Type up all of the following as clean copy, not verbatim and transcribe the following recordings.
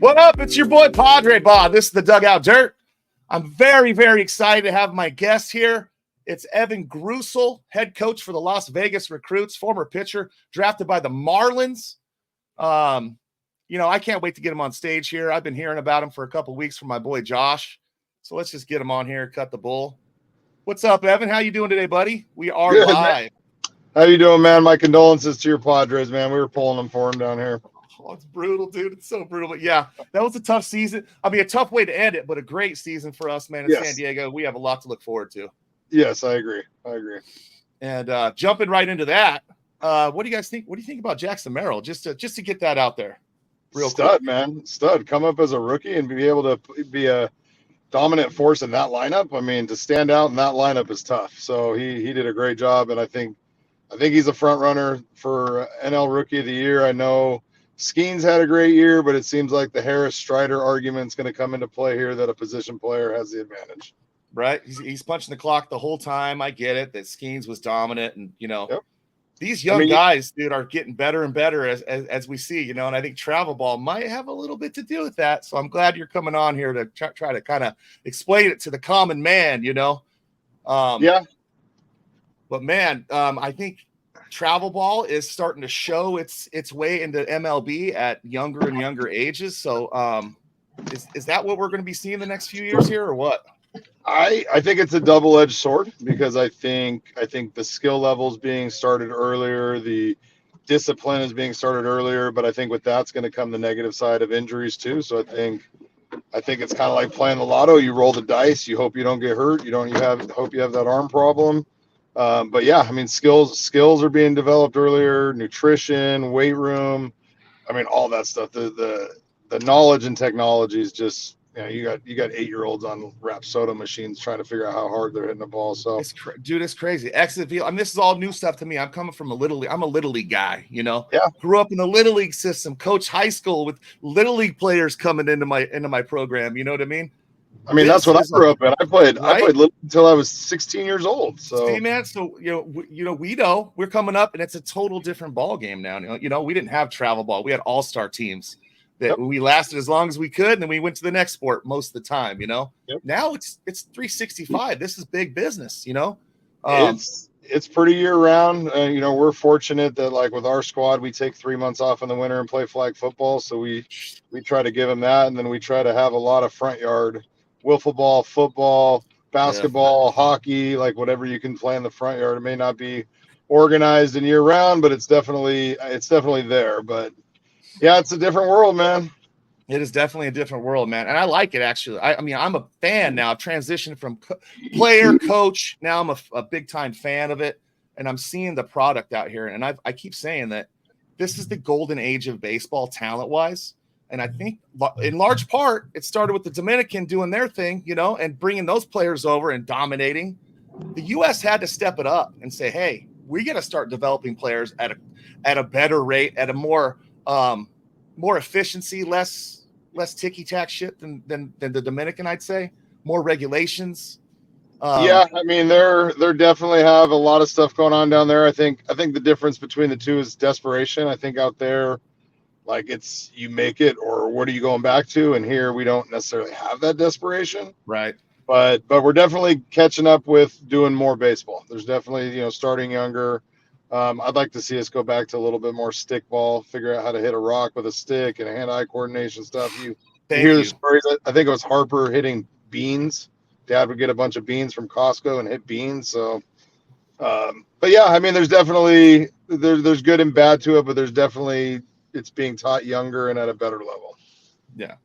What up? It's your boy Padre Bod. This is the Dugout Dirt. I'm very, very excited to have my guest here. It's Evan Gruesel, head coach for the Las Vegas Recruits, former pitcher, drafted by the Marlins. I can't wait to get him on stage here. I've been hearing about him for a couple weeks from my boy Josh. So let's just get him on here, cut the bull. What's up, Evan? How you doing today, buddy? We are Good, live. Man. How you doing, man? My condolences to your Padres, man. We were pulling them for him down here. Oh, it's brutal, dude. It's so brutal. But yeah, that was a tough season. I mean, a tough way to end it, but a great season for us, man, in San Diego. We have a lot to look forward to. Yes, I agree. And jumping right into that, what do you guys think? What do you think about Jackson Merrill? Just to get that out there. Real stud, quick. Man. Stud. Come up as a rookie and be able to be a dominant force in that lineup. I mean, to stand out in that lineup is tough. So he did a great job, and I think he's a front runner for NL Rookie of the Year. I know Skeens had a great year, but it seems like the Harris Strider argument is going to come into play here, that a position player has the advantage. Right. He's punching the clock the whole time. I get it that Skeens was dominant, and these young guys, dude, are getting better and better as we see, and I think travel ball might have a little bit to do with that. So I'm glad you're coming on here to try to kind of explain it to the common man, But man, I think travel ball is starting to show its way into MLB at younger and younger ages. So is that what we're going to be seeing the next few years here, or what? I think it's a double-edged sword, because I think the skill levels being started earlier, the discipline is being started earlier, but I think with that's going to come the negative side of injuries too. So I think it's kind of like playing the lotto. You roll the dice, you hope you don't get hurt, hope you have that arm problem. But yeah, I mean, skills are being developed earlier, nutrition, weight room. I mean, all that stuff. The knowledge and technology is just, you got 8-year-olds on Rapsodo machines trying to figure out how hard they're hitting the ball. So it's crazy. Exit field. I mean, this is all new stuff to me. I'm coming from I'm a little league guy, Yeah. Grew up in the little league system, coached high school with little league players coming into my program. You know what I mean? I mean, that's what I grew up in. I played little until I was 16 years old. So see, man. So we're coming up, and it's a total different ball game now. We didn't have travel ball. We had all-star teams that we lasted as long as we could, and then we went to the next sport most of the time. Now it's 365. This is big business. It's pretty year round. We're fortunate that, like, with our squad, we take 3 months off in the winter and play flag football. So we try to give them that, and then we try to have a lot of front yard. Wiffle ball, football, basketball, hockey, like whatever you can play in the front yard. It may not be organized in year round, but it's definitely there. But yeah, it's a different world, man. It is definitely a different world, man. And I like it, actually. I mean, I'm a fan now. I've transitioned from player, coach. Now I'm a big time fan of it. And I'm seeing the product out here. And I keep saying that this is the golden age of baseball talent wise. And I think in large part, it started with the Dominican doing their thing, and bringing those players over and dominating. The U.S. had to step it up and say, hey, we got to start developing players at a better rate, at a more efficiency, less ticky-tack shit than the Dominican, I'd say. More regulations. I mean, they're definitely have a lot of stuff going on down there. I think the difference between the two is desperation. I think out there, like, it's you make it or what are you going back to? And here we don't necessarily have that desperation. Right. But we're definitely catching up with doing more baseball. There's definitely, starting younger. I'd like to see us go back to a little bit more stick ball, figure out how to hit a rock with a stick and hand-eye coordination stuff. You hear the stories. I think it was Harper hitting beans. Dad would get a bunch of beans from Costco and hit beans. So, but yeah, I mean, there's definitely there's good and bad to it, but there's definitely it's being taught younger and at a better level. Yeah.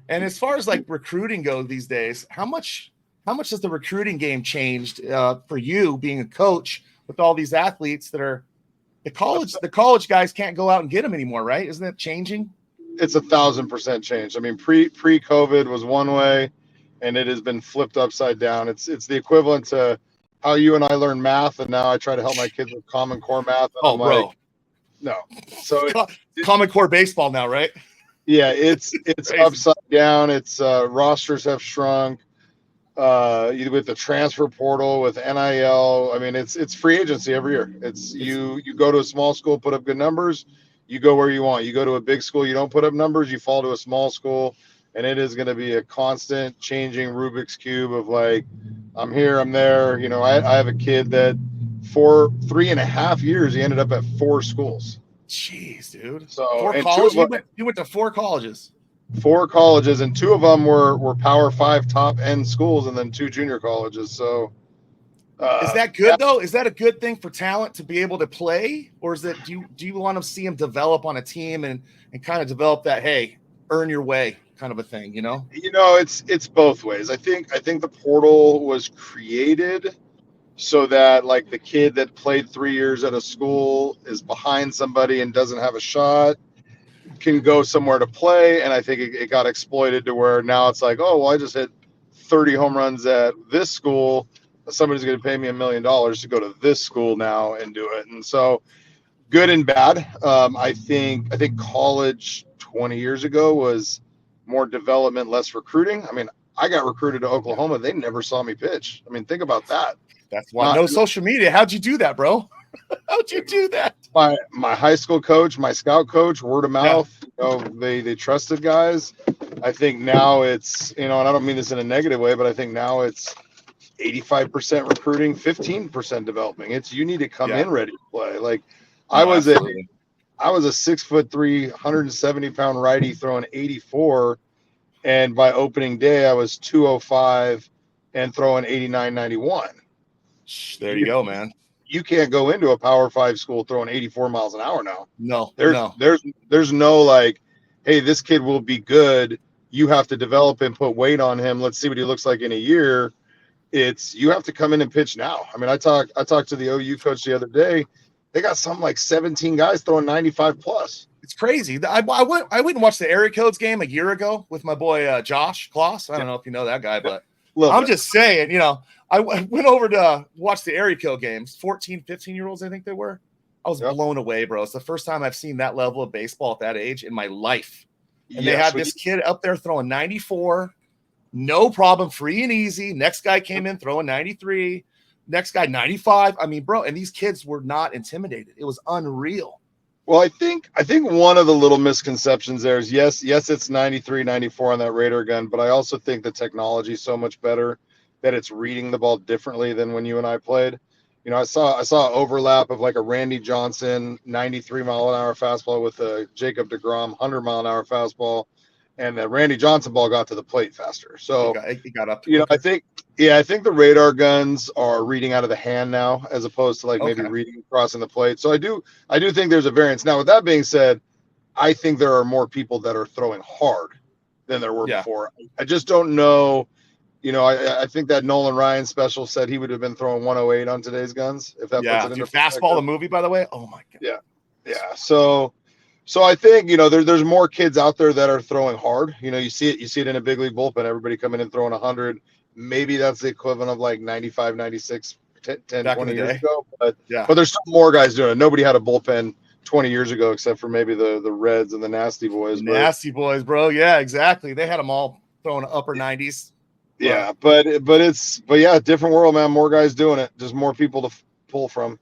And as far as like recruiting goes these days, how much has the recruiting game changed for you being a coach with all these athletes that are the college guys can't go out and get them anymore, right? Isn't that changing? It's 1,000% changed. I mean, pre-COVID was one way, and it has been flipped upside down. It's the equivalent to how you and I learn math, and now I try to help my kids with Common Core math. Bro. No. So Common Core baseball now, right? Yeah, it's upside down. It's rosters have shrunk. With the transfer portal, with NIL. I mean, it's free agency every year. It's you go to a small school, put up good numbers, you go where you want. You go to a big school, you don't put up numbers, you fall to a small school, and it is going to be a constant changing Rubik's Cube of like, I'm here, I'm there. You know, I have a kid that for 3.5 years, he ended up at 4 schools. Jeez, dude. So, 4 and colleges? You went to 4 colleges. 4 colleges, and 2 of them were Power 5 top end schools, and then 2 junior colleges. So, is that good though? Is that a good thing for talent to be able to play, or is that do you want to see him develop on a team and kind of develop that, hey, earn your way kind of a thing, you know? You know, it's both ways. I think the portal was created so that like the kid that played 3 years at a school is behind somebody and doesn't have a shot can go somewhere to play, and I think it got exploited to where now it's like, oh well, I just hit 30 home runs at this school, somebody's going to pay me $1 million to go to this school now and do it. And so good and bad. I think college 20 years ago was more development, less recruiting. I mean, I got recruited to Oklahoma, they never saw me pitch. I mean, think about that. That's why no social media. How'd you do that, bro? How'd you do that? My high school coach, my scout coach, word of mouth. Yeah. You know, they trusted guys. I think now it's, you know, and I don't mean this in a negative way, but I think now it's 85% recruiting, 15% developing. It's you need to come in ready to play. Like I was a 6'3", 170-pound righty throwing 84, and by opening day I was 205 and throwing 89, 91. There you go, man. You can't go into a Power 5 school throwing 84 miles an hour now. No, there's no like, hey, this kid will be good. You have to develop and put weight on him. Let's see what he looks like in a year. It's you have to come in and pitch now. I mean, I talked to the OU coach the other day. They got something like 17 guys throwing 95 plus. It's crazy. I went and watched the Area Codes game a year ago with my boy Josh Kloss. I don't know if you know that guy, but I'm just saying, you know, I went over to watch the Area Code games, 14, 15-year-olds, I think they were. I was blown away, bro. It's the first time I've seen that level of baseball at that age in my life. And they had this kid up there throwing 94, no problem, free and easy. Next guy came in throwing 93. Next guy 95. I mean, bro, and these kids were not intimidated. It was unreal. Well, I think one of the little misconceptions there is yes, it's 93, 94 on that radar gun, but I also think the technology is so much better that it's reading the ball differently than when you and I played. You know, I saw overlap of like a Randy Johnson 93 mile an hour fastball with a Jacob deGrom 100 mile an hour fastball, and the Randy Johnson ball got to the plate faster. So he got up. You know, I think the radar guns are reading out of the hand now, as opposed to like maybe reading crossing the plate. So I do think there's a variance. Now, with that being said, I think there are more people that are throwing hard than there were before. I just don't know. You know, I think that Nolan Ryan special said he would have been throwing 108 on today's guns. If that puts it into Fastball, the movie, by the way. Oh my god. Yeah. So I think, you know, there's more kids out there that are throwing hard. You know, you see it in a big league bullpen. Everybody coming in throwing 100. Maybe that's the equivalent of like 95, 96, 10, 20 years ago. But there's still more guys doing it. Nobody had a bullpen 20 years ago except for maybe the Reds and the Nasty Boys. Nasty Boys, bro. Yeah, exactly. They had them all throwing upper 90s. Yeah, but different world, man. More guys doing it. Just more people to pull from.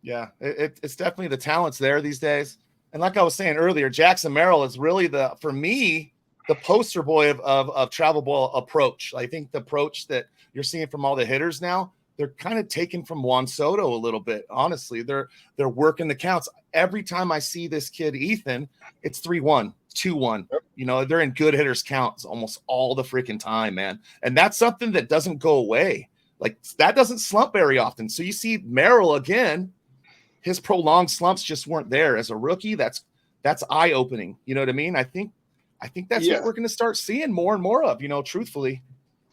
Yeah, it's definitely the talents there these days. And like I was saying earlier, Jackson Merrill is really for me, the poster boy of travel ball approach. I think the approach that you're seeing from all the hitters now, they're kind of taken from Juan Soto a little bit. Honestly, they're working the counts. Every time I see this kid, Ethan, it's 3-1, 2-1. Yep. You know, they're in good hitters counts almost all the freaking time, man. And that's something that doesn't go away. Like that doesn't slump very often. So you see Merrill again, his prolonged slumps just weren't there as a rookie. That's eye-opening. You know what I mean? I think that's what we're going to start seeing more and more of, you know, truthfully.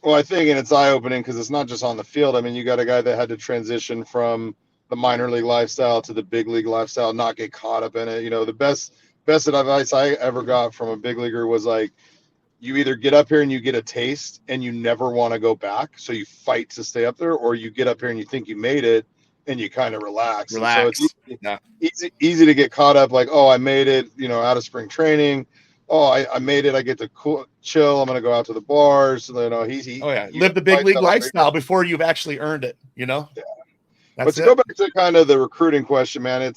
Well, I think, and it's eye-opening because it's not just on the field. I mean, you got a guy that had to transition from the minor league lifestyle to the big league lifestyle, not get caught up in it. You know, the best advice I ever got from a big leaguer was like, you either get up here and you get a taste and you never want to go back, so you fight to stay up there, or you get up here and you think you made it and you kind of relax. So it's easy to get caught up like, oh, I made it, you know, out of spring training. Oh, I made it. I get to chill. I'm going to go out to the bars. You know, live the big league lifestyle before you've actually earned it, you know? Yeah. But to go back to kind of the recruiting question, man,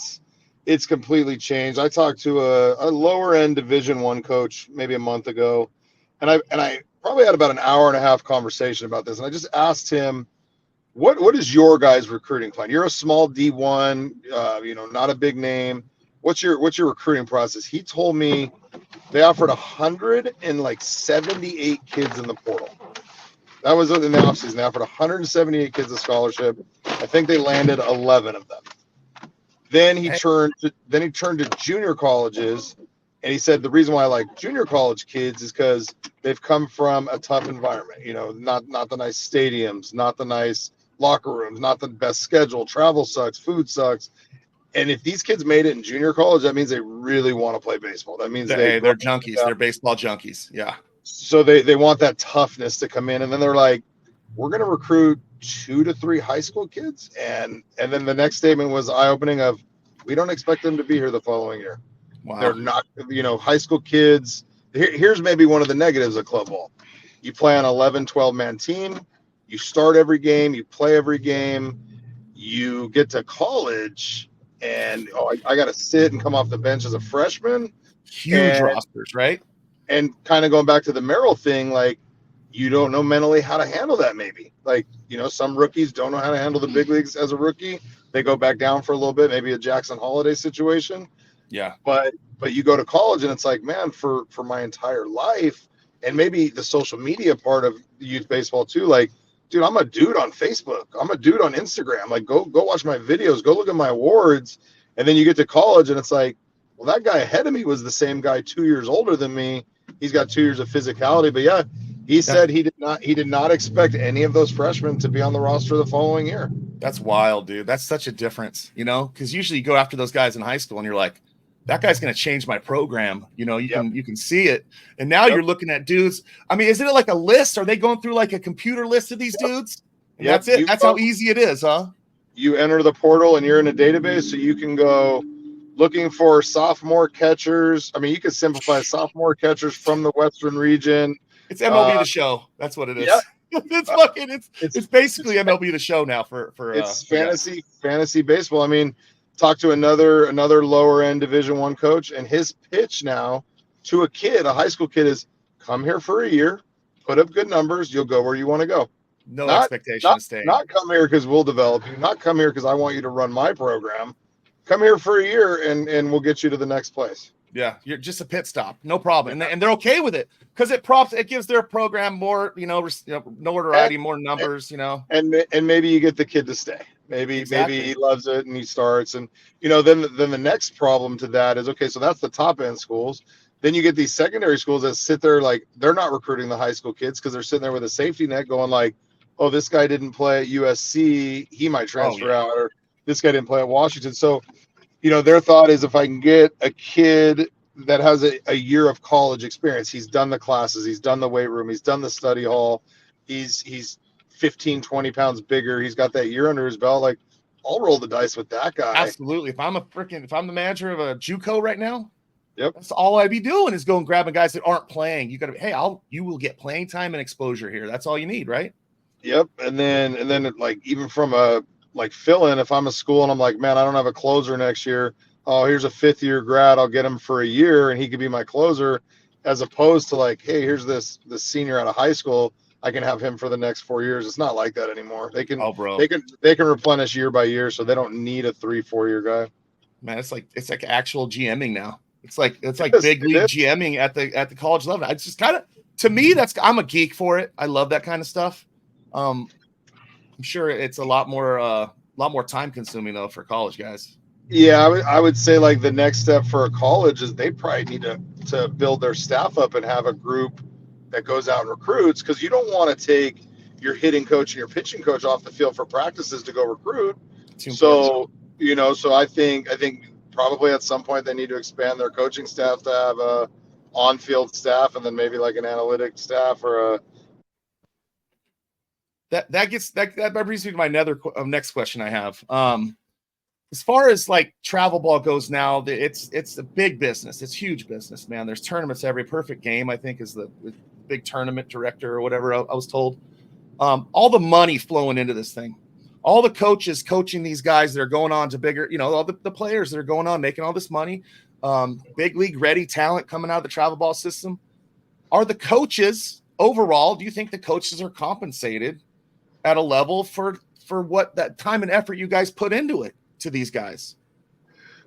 it's completely changed. I talked to a lower end Division I coach maybe a month ago, and I probably had about an hour and a half conversation about this. And I just asked him, what is your guys' recruiting plan? You're a small D1, not a big name. What's your recruiting process? He told me they offered 178 kids in the portal. That was in the offseason. They offered 178 kids a scholarship. I think they landed 11 of them. Then he turned to junior colleges, and he said the reason why I like junior college kids is because they've come from a tough environment. Not the nice stadiums, not the nice locker rooms, not the best schedule. Travel sucks, food sucks. And if these kids made it in junior college, that means they really want to play baseball. That means they're junkies. They're baseball junkies. Yeah. So they want that toughness to come in, and then they're like, we're going to recruit 2 to 3 high school kids, and then the next statement was eye-opening of, we don't expect them to be here the following year. Wow. They're not, high school kids. Here's maybe one of the negatives of club ball. You play on 11, 12-man team. You start every game. You play every game. You get to college, and I got to sit and come off the bench as a freshman. Huge rosters, right? And kind of going back to the Merrill thing, like, you don't know mentally how to handle that maybe. Like, some rookies don't know how to handle the big leagues as a rookie. They go back down for a little bit, maybe a Jackson Holiday situation. Yeah. But you go to college and it's like, man, for my entire life, and maybe the social media part of youth baseball too, like, dude, I'm a dude on Facebook. I'm a dude on Instagram. Like, go watch my videos, go look at my awards. And then you get to college and it's like, well, that guy ahead of me was the same guy 2 years older than me. He's got 2 years of physicality. But yeah, he said he did not expect any of those freshmen to be on the roster the following year. That's wild, dude. That's such a difference, because usually you go after those guys in high school and you're like, that guy's going to change my program. You can see it. And now you're looking at dudes. I mean, isn't it like a list? Are they going through like a computer list of these dudes? And that's it. That's how easy it is, huh? You enter the portal and you're in a database, so you can go looking for sophomore catchers. I mean, you can simplify sophomore catchers from the Western region. It's MLB The Show. That's what it is. Yeah. It's basically MLB The Show now for it's fantasy baseball. I mean, talk to another lower end Division I coach, and his pitch now to a high school kid is, come here for a year, put up good numbers, you'll go where you want to go. No expectation of staying. Not come here because we'll develop you. Not come here because I want you to run my program. Come here for a year and we'll get you to the next place. Yeah, you're just a pit stop, no problem, and they're okay with it because it gives their program more, notoriety, more numbers, and maybe you get the kid to stay. Maybe he loves it and he starts, and then the next problem to that is, okay, so that's the top end schools. Then you get these secondary schools that sit there like they're not recruiting the high school kids because they're sitting there with a safety net going like, oh, this guy didn't play at USC, he might transfer out, or this guy didn't play at Washington. So their thought is, if I can get a kid that has a year of college experience, he's done the classes, he's done the weight room, he's done the study hall, he's 15, 20 pounds bigger, he's got that year under his belt, like, I'll roll the dice with that guy. Absolutely. If I'm the manager of a JUCO right now, yep, that's all I'd be doing is going grabbing guys that aren't playing. You will get playing time and exposure here. That's all you need, right? Yep. And then like, even from a fill in, if I'm a school and I'm like, man, I don't have a closer next year. Oh, here's a 5th-year grad. I'll get him for a year and he could be my closer, as opposed to like, hey, here's this senior out of high school. I can have him for the next 4 years. It's not like that anymore. They can replenish year by year, so they don't need a 3-4 year guy. Man, it's like actual GMing now. It's like big league GMing at the college level. It's just kind of, to me, I'm a geek for it. I love that kind of stuff. I'm sure it's a lot more time consuming though for college guys. Yeah, I would say like the next step for a college is they probably need to build their staff up and have a group that goes out and recruits, because you don't want to take your hitting coach and your pitching coach off the field for practices to go recruit. So I think probably at some point they need to expand their coaching staff to have a on-field staff, and then maybe like an analytic staff or a. That brings me to my next question I have. As far as like travel ball goes now, it's a big business. It's huge business, man. There's tournaments every Perfect Game, I think, is the big tournament director or whatever I was told. All the money flowing into this thing. all the coaches coaching these guys that are going on to bigger, all the players that are going on making all this money, big league ready talent coming out of the travel ball system. Are the coaches overall, do you think the coaches are compensated at a level for what that time and effort you guys put into it to these guys?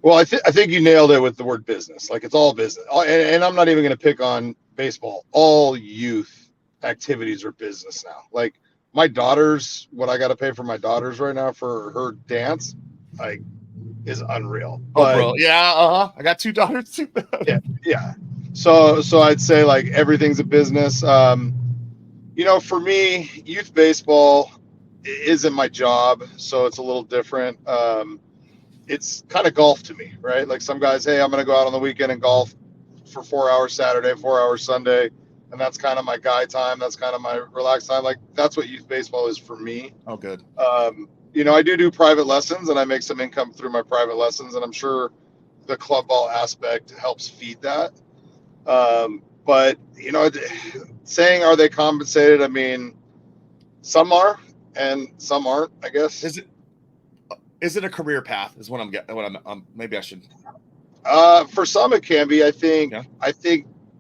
Well, I think you nailed it with the word business. Like, it's all business. And I'm not even going to pick on baseball. All youth activities are business now. Like, my daughter's, what I got to pay for my daughter's right now for her dance, like, is unreal. But, bro. Yeah. I got 2 daughters too. yeah. So I'd say, like, everything's a business. For me, youth baseball isn't my job, so it's a little different. It's kind of golf to me, right? Like, some guys, hey, I'm going to go out on the weekend and golf for 4 hours Saturday, 4 hours Sunday, and that's kind of my guy time. That's kind of my relaxed time. Like, that's what youth baseball is for me. Oh, good. I do private lessons, and I make some income through my private lessons, and I'm sure the club ball aspect helps feed that. But, saying are they compensated? I mean, some are and some aren't, I guess. Is it a career path? Is what I'm getting. Maybe I should. For some, it can be. I think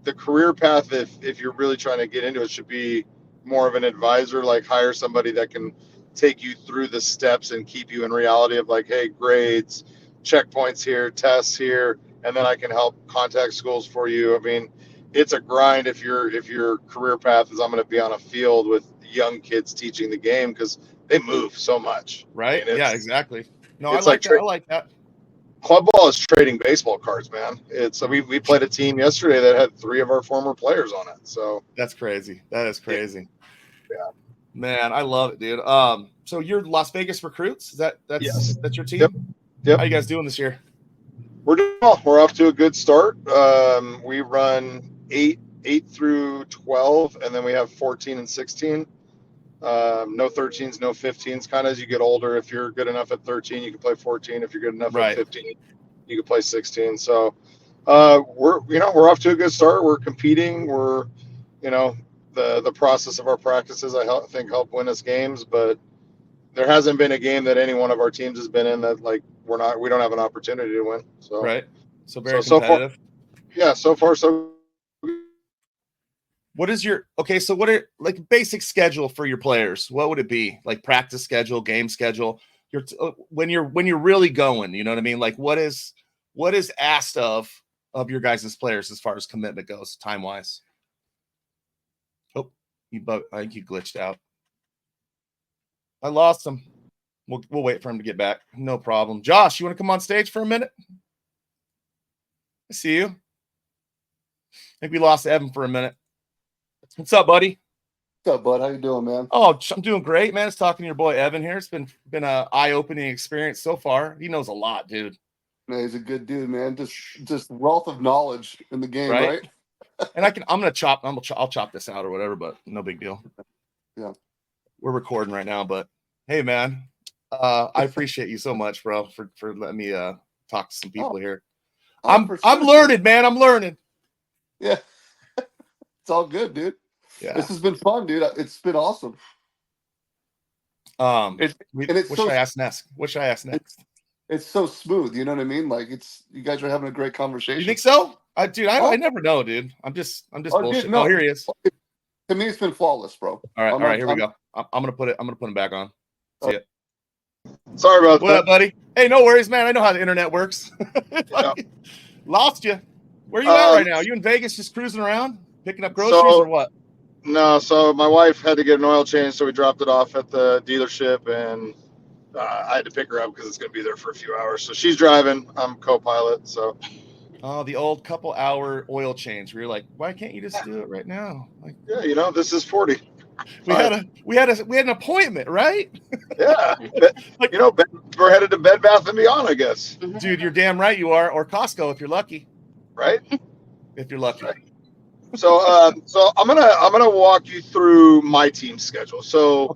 the career path, if you're really trying to get into it, should be more of an advisor. Like, hire somebody that can take you through the steps and keep you in reality of, like, hey, grades, checkpoints here, tests here, and then I can help contact schools for you. I mean, it's a grind if your career path is I'm going to be on a field with young kids teaching the game, because they move so much. Right. I mean, yeah, exactly. No, I like that. I like that. Club ball is trading baseball cards, man. We played a team yesterday that had 3 of our former players on it. So that's crazy. That is crazy. Yeah. Man, I love it, dude. So you're Las Vegas Recruits? That's your team? Yep. How you guys doing this year? We're doing well. We're off to a good start. We run 8 through 12, and then we have 14 and 16. No 13s, no 15s. Kind of as you get older, if you're good enough at 13, you can play 14. If you're good enough at 15, you can play 16. So we're off to a good start. We're competing. We're the process of our practices, I think, help win us games, but there hasn't been a game that any one of our teams has been in that, like, we don't have an opportunity to win. So right. So very competitive. So far so. What is what are, like, basic schedule for your players? What would it be? Like, practice schedule, game schedule? When you're really going, you know what I mean? Like, what is asked of your guys' players as far as commitment goes, time wise? Oh, I think he glitched out. I lost him. We'll wait for him to get back. No problem. Josh, you want to come on stage for a minute? I see you. I think we lost Evan for a minute. What's up, buddy? What's up, bud? How you doing, man? Oh, I'm doing great, man. It's talking to your boy Evan here. It's been a eye-opening experience so far. He knows a lot, dude. Man, he's a good dude, man. Just wealth of knowledge in the game, right? And I'll chop this out or whatever, but no big deal. Yeah. We're recording right now, but hey, man, I appreciate you so much, bro, for letting me talk to some people here. I'm learning, man. I'm learning. Yeah. It's all good, dude. Yeah. This has been fun, dude. It's been awesome. What should I ask next? It's so smooth, you know what I mean? Like, you guys are having a great conversation. You think so? I never know, dude. I'm just bullshit. Dude, no. Oh, here he is. To me, it's been flawless, bro. All right, here we go. I'm gonna put him back on. See it. Sorry about that. What up, buddy? Hey, no worries, man. I know how the internet works. Lost you. Where are you at right now? Are you in Vegas just cruising around, picking up groceries or what? No, so my wife had to get an oil change, so we dropped it off at the dealership, and I had to pick her up because it's going to be there for a few hours. So she's driving. I'm co-pilot, so. Oh, the old couple-hour oil change where you're like, why can't you just do it right now? Like, yeah, this is 40. We had an appointment, right? Yeah. We're headed to Bed Bath & Beyond, I guess. Dude, you're damn right you are, or Costco if you're lucky. Right? If you're lucky. Right. So I'm gonna walk you through my team schedule. So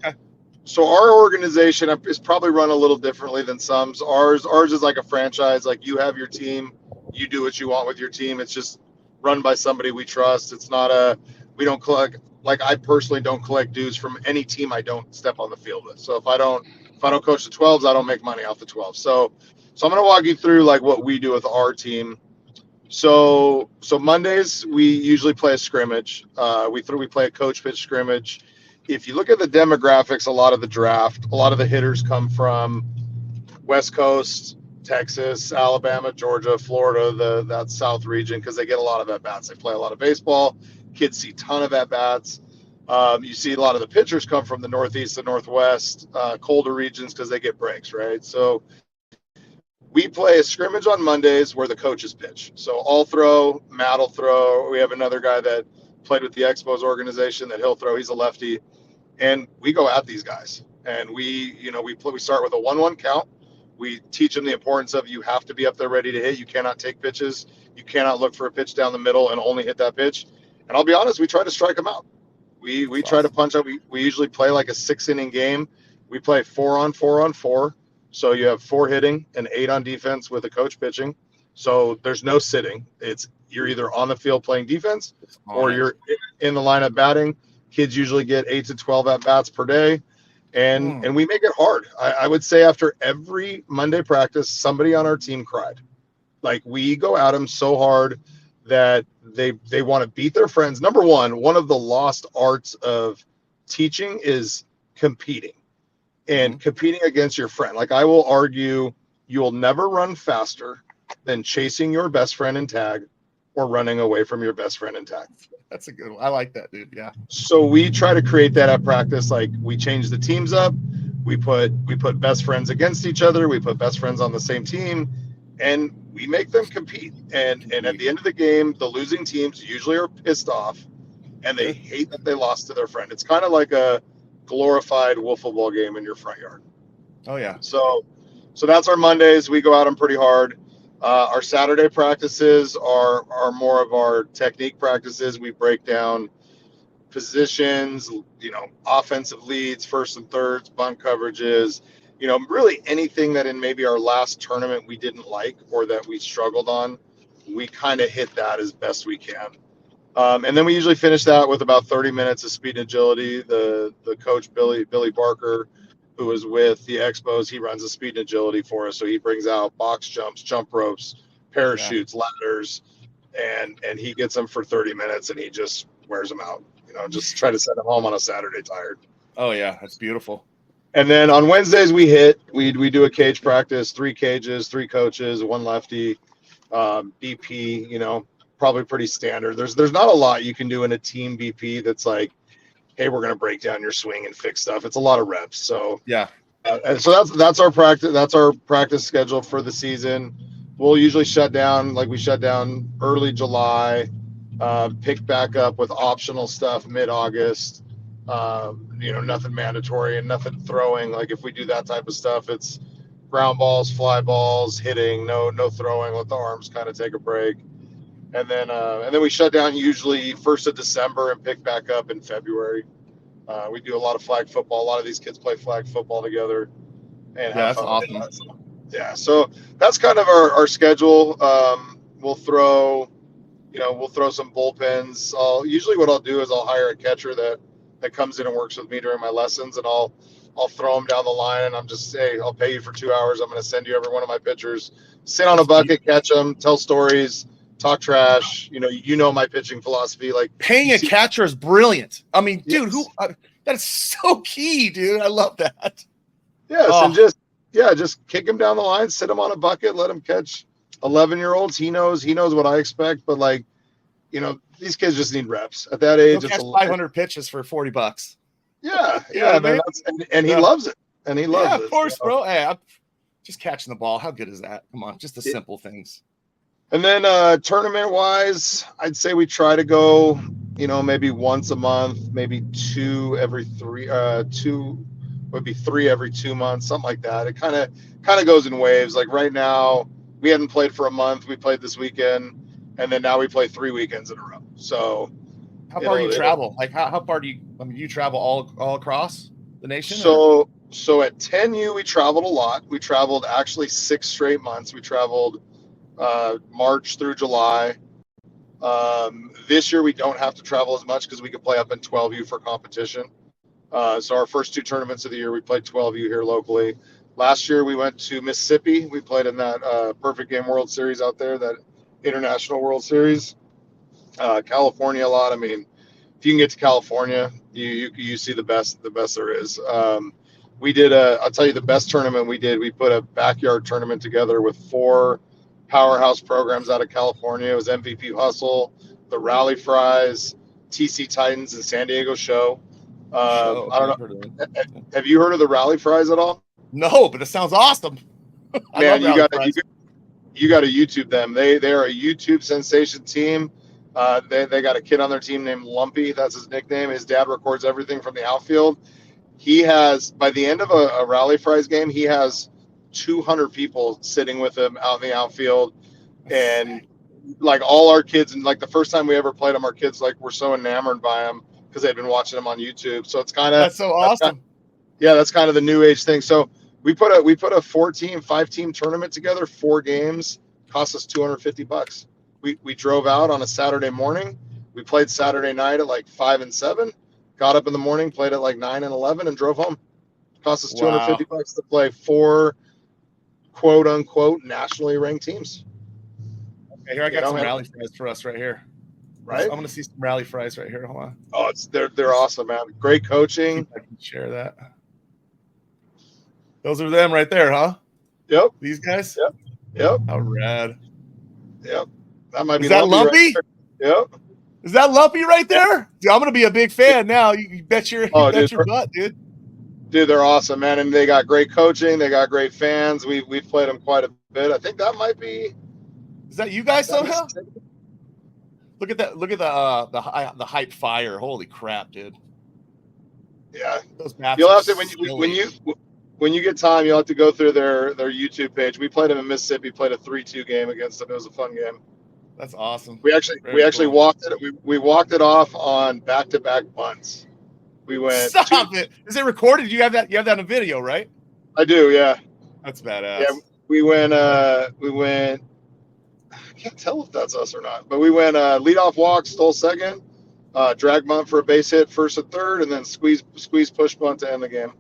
our organization is probably run a little differently than some. Ours is like a franchise. Like, you have your team, you do what you want with your team. It's just run by somebody we trust. It's not we don't collect, like, I personally don't collect dues from any team I don't step on the field with. So if I don't If I don't coach the 12s, I don't make money off the 12s. So I'm going to walk you through like what we do with our team. So Mondays we usually play a scrimmage. We play a coach pitch scrimmage. If you look at the demographics, a lot of the draft, a lot of the hitters come from West Coast, Texas, Alabama, Georgia, Florida, that South region, because they get a lot of at bats. They play a lot of baseball. Kids see a ton of at bats. You see a lot of the pitchers come from the Northeast, the Northwest, colder regions because they get breaks, right? So we play a scrimmage on Mondays where the coaches pitch. So I'll throw, Matt will throw. We have another guy that played with the Expos organization that he'll throw. He's a lefty. And we go at these guys. And we start with a 1-1 count. We teach them the importance of you have to be up there ready to hit. You cannot take pitches. You cannot look for a pitch down the middle and only hit that pitch. And I'll be honest, we try to strike them out. We try to punch out. We usually play like a 6-inning game. We play 4 on 4 on 4. So you have 4 hitting and 8 on defense with a coach pitching. So there's no sitting. You're either on the field playing defense or you're in the lineup batting. Kids usually get 8 to 12 at bats per day. And we make it hard. I would say after every Monday practice, somebody on our team cried. Like we go at them so hard that they want to beat their friends. Number one of the lost arts of teaching is competing and competing against your friend. Like I will argue you will never run faster than chasing your best friend in tag or running away from your best friend in tag. That's a good one. I like that, dude. Yeah. So we try to create that at practice. Like we change the teams up. We put best friends against each other. We put best friends on the same team, and we make them compete. And at the end of the game, the losing teams usually are pissed off, and they hate that they lost to their friend. It's kind of like a glorified wiffle ball game in your front yard. Oh yeah. So that's our Mondays. We go at them pretty hard. Our Saturday practices are more of our technique practices. We break down positions, offensive leads, first and thirds, bunt coverages, really anything that in maybe our last tournament we didn't like or that we struggled on, we kind of hit that as best we can. And then we usually finish that with about 30 minutes of speed and agility. The coach, Billy Barker, who was with the Expos, he runs the speed and agility for us. So he brings out box jumps, jump ropes, parachutes, ladders, and he gets them for 30 minutes and he just wears them out. Just try to send them home on a Saturday tired. Oh yeah, that's beautiful. And then on Wednesdays we do a cage practice, 3 cages, 3 coaches, 1 lefty, BP, probably pretty standard. There's not a lot you can do in a team BP that's like, hey, we're going to break down your swing and fix stuff. It's a lot of reps. So yeah. And so that's our practice. That's our practice schedule for the season. We'll usually shut down, like we shut down early July, pick back up with optional stuff mid-August. Nothing mandatory and nothing throwing. Like if we do that type of stuff, it's ground balls, fly balls, hitting, no throwing. Let the arms kind of take a break. And then we shut down usually 1st of December and pick back up in February. We do a lot of flag football. A lot of these kids play flag football together. And that's awesome. Yeah, so that's kind of our schedule. We'll throw some bullpens. Usually what I'll do is I'll hire a catcher that comes in and works with me during my lessons, and I'll throw them down the line, and I'm just I'll pay you for 2 hours. I'm going to send you every one of my pitchers. Sit on a bucket, catch them, tell stories. Talk trash, my pitching philosophy. Like paying a catcher is brilliant. I mean, dude, that's so key, dude. I love that. Yes, and just kick him down the line, sit him on a bucket, let him catch 11-year-olds. He knows what I expect, but these kids just need reps at that age. It's 500 pitches for $40. Yeah, man. And he loves it. And he loves it. Of course, bro. Hey, I'm just catching the ball. How good is that? Come on, just the simple things. And then tournament wise, I'd say we try to go, maybe once a month, maybe 2 every 3, 2 would be 3 every 2 months, something like that. It kind of goes in waves. Like right now, we hadn't played for a month. We played this weekend, and then now we play 3 weekends in a row. So how far do you travel? Like how far do you travel all across the nation? So at 10U, we traveled a lot. We traveled actually 6 straight months. We traveled March through July. This year we don't have to travel as much because we can play up in 12U for competition. So our first 2 tournaments of the year, we played 12U here locally. Last year, we went to Mississippi. We played in that Perfect Game World Series out there, that International World Series. California a lot. I mean, if you can get to California, you see the best there is. We did I'll tell you the best tournament we did. We put a backyard tournament together with 4 powerhouse programs out of California. It was MVP Hustle, the Rally Fries, TC Titans, and San Diego Show. I don't know. Have you heard of the Rally Fries at all? No, but it sounds awesome. Man, you got to YouTube them. They are a YouTube sensation team. They got a kid on their team named Lumpy. That's his nickname. His dad records everything from the outfield. He has, by the end of a Rally Fries game, he has 200 people sitting with him out in the outfield. And like all our kids, and like the first time we ever played them, our kids like were so enamored by him because they'd been watching them on YouTube. So it's kind of, that's so awesome. That's kind of the new age thing. So we put a 5-team tournament together, 4 games, cost us $250. We drove out on a Saturday morning. We played Saturday night at like 5 and 7. Got up in the morning, played at like 9 and 11, and drove home. Cost us $250 to play 4 quote unquote nationally ranked teams. Okay, here I got some rally fries for us right here. Right, I'm going to see some rally fries right here. Hold on. Oh, they're awesome, man. Great coaching. I can share that. Those are them right there, huh? Yep. These guys. Yep. How rad. Yep. That might be. Is that Lumpy? Right. Yep. Is that Lumpy right there? Dude, I'm gonna be a big fan now. You bet your butt, dude. Dude, they're awesome, man, and they got great coaching. They got great fans. We've played them quite a bit. I think that might be. Is that you guys somehow? Look at that! Look at the hype fire! Holy crap, dude! Yeah, those maps. You'll have to when you get time. You'll have to go through their YouTube page. We played them in Mississippi. Played a 3-2 game against them. It was a fun game. That's awesome. We actually walked it. We walked it off on back-to-back bunts. We went. Stop it! Is it recorded? You have that? You have that in video, right? I do. Yeah. That's badass. Yeah, we went. I can't tell if that's us or not, but we went leadoff walk, stole second, drag bunt for a base hit, first and third, and then squeeze push bunt to end the game.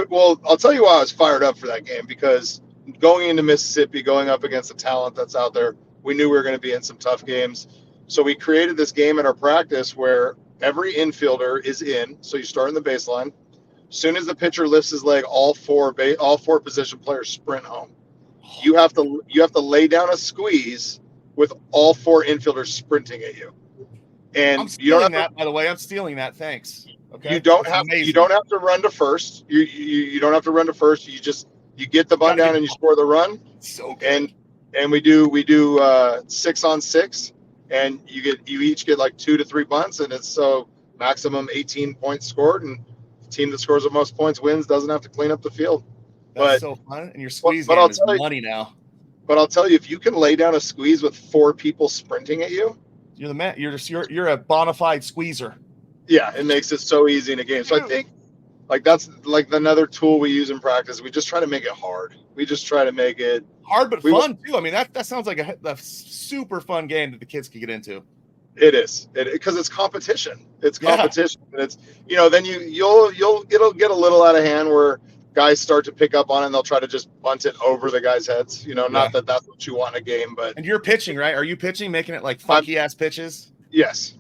Well, I'll tell you why I was fired up for that game, because going into Mississippi, going up against the talent that's out there, we knew we were going to be in some tough games. So we created this game in our practice where every infielder is in. So you start in the baseline. As soon as the pitcher lifts his leg, all four position players sprint home. You have to lay down a squeeze with all 4 infielders sprinting at you. And I'm stealing that, by the way. I'm stealing that. Thanks. Okay. You don't have to run to first. You don't have to run to first. You get the bunt down and you score the run. So good. And we do 6-on-6, and you each get like 2 to 3 bunts, and it's so maximum 18 points scored, and the team that scores the most points wins, doesn't have to clean up the field. That's so fun, and your squeeze game is money now. But I'll tell you, if you can lay down a squeeze with 4 people sprinting at you, you're the man. You're a bona fide squeezer. Yeah, it makes it so easy in a game. So I think like that's like another tool we use in practice. We just try to make it hard. We just try to make it hard but fun too. I mean, that sounds like a super fun game that the kids can get into. It is, because it's competition. It's competition, and it's then it'll get a little out of hand where guys start to pick up on it and they'll try to just bunt it over the guys' heads. Not that that's what you want in a game, but. And you're pitching, right? Are you pitching, making it like funky ass pitches? Yes.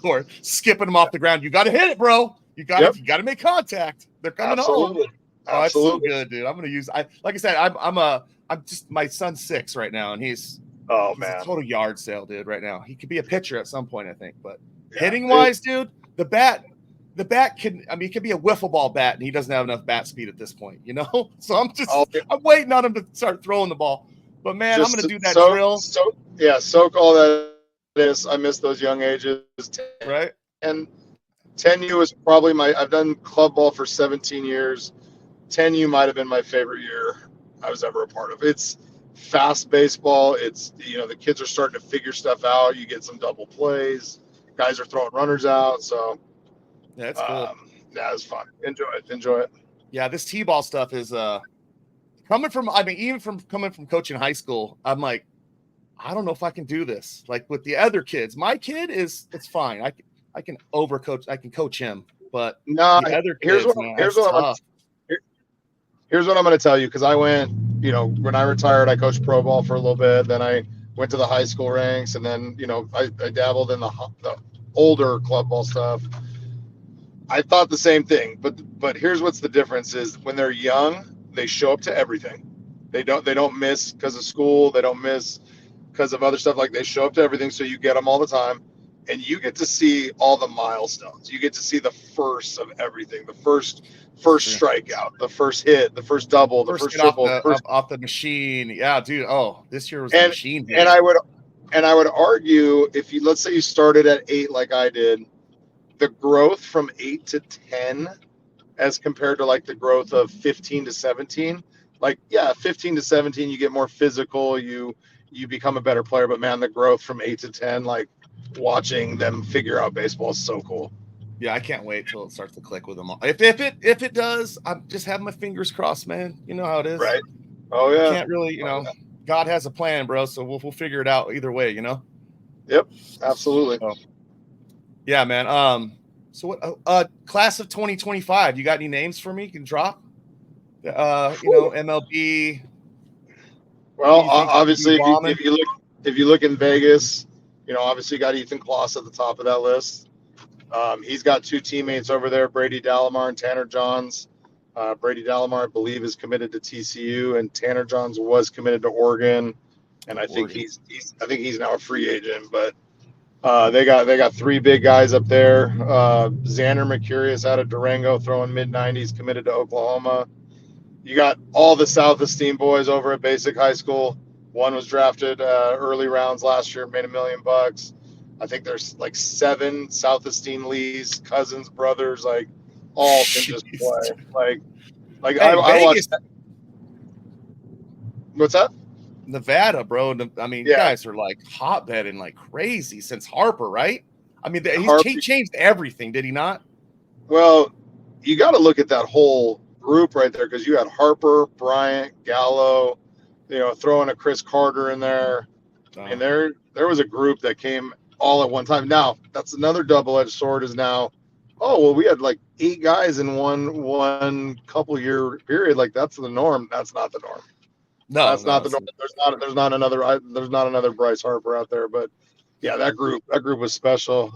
Or skipping them off the ground. You got to hit it, bro. You got to make contact. They're coming home. Oh, that's so good, dude. I'm gonna use. Like I said, I'm just my son's 6 right now, and he's a total yard sale, dude. Right now, he could be a pitcher at some point, I think. But hitting wise, dude, the bat can. I mean, it could be a wiffle ball bat, and he doesn't have enough bat speed at this point, So I'm waiting on him to start throwing the ball. But man, I'm gonna do that drill. Soak all that. I miss those young ages. Right. And 10U is probably I've done club ball for 17 years. 10U might have been my favorite year I was ever a part of. It's fast baseball. It's, the kids are starting to figure stuff out. You get some double plays. Guys are throwing runners out. So yeah, it's cool. Yeah, it's fun. Enjoy it. Yeah, this T-ball stuff is coming from coaching high school. I'm like, I don't know if I can do this. Like with the other kids, my kid it's fine. I can overcoach. I can coach him, but no. the other kids, Here's what I'm going to tell you, because I went, when I retired, I coached pro ball for a little bit. Then I went to the high school ranks, and then I dabbled in the older club ball stuff. I thought the same thing, but here's what's the difference is when they're young, they show up to everything. They don't miss because of school. They don't miss because of other stuff. Like, they show up to everything, so you get them all the time, and you get to see all the milestones. You get to see the first of everything, the first strikeout, the first hit, the first double, the first triple, off the machine. Yeah, dude. Oh, this year was the machine. And I would argue, if you, let's say you started at 8 like I did, the growth from 8 to 10 as compared to like the growth of 15 to 17, like, yeah, 15 to 17, you get more physical, you become a better player. But man, the growth from 8 to 10, like, watching them figure out baseball is so cool. Yeah, I can't wait till it starts to click with them all. If it does, I'm just having my fingers crossed, man. You know how it is, right? Oh yeah. I can't really, God has a plan, bro. So we'll figure it out either way, Yep, absolutely. So, yeah, man. So what? Class of 2025. You got any names for me? You can drop. MLB. Well, obviously, if you look in Vegas, obviously you got Ethan Kloss at the top of that list. He's got 2 teammates over there, Brady Dalamar and Tanner Johns. Brady Dalamar, I believe, is committed to TCU, and Tanner Johns was committed to Oregon. And I think he's now a free agent. But they got 3 big guys up there. Xander Mercurius out of Durango, throwing mid-90s, committed to Oklahoma. You got all the South Esteem boys over at Basic High School. One was drafted early rounds last year, made $1 million. I think there's like 7 South Esteem Lees, cousins, brothers, like all can just play. Like hey, I watched. What's that? Nevada, bro. I mean, you guys are like hotbedding like crazy since Harper, right? I mean, he changed everything, did he not? Well, you got to look at that whole group right there, because you had Harper, Bryant, Gallo, throwing a Chris Carter in there, and there was a group that came all at one time. Now that's another double-edged sword. Is now, we had like 8 guys in one couple year period. Like, that's the norm. That's not the norm. No, that's not the norm. There's not another Bryce Harper out there. But yeah, that group was special.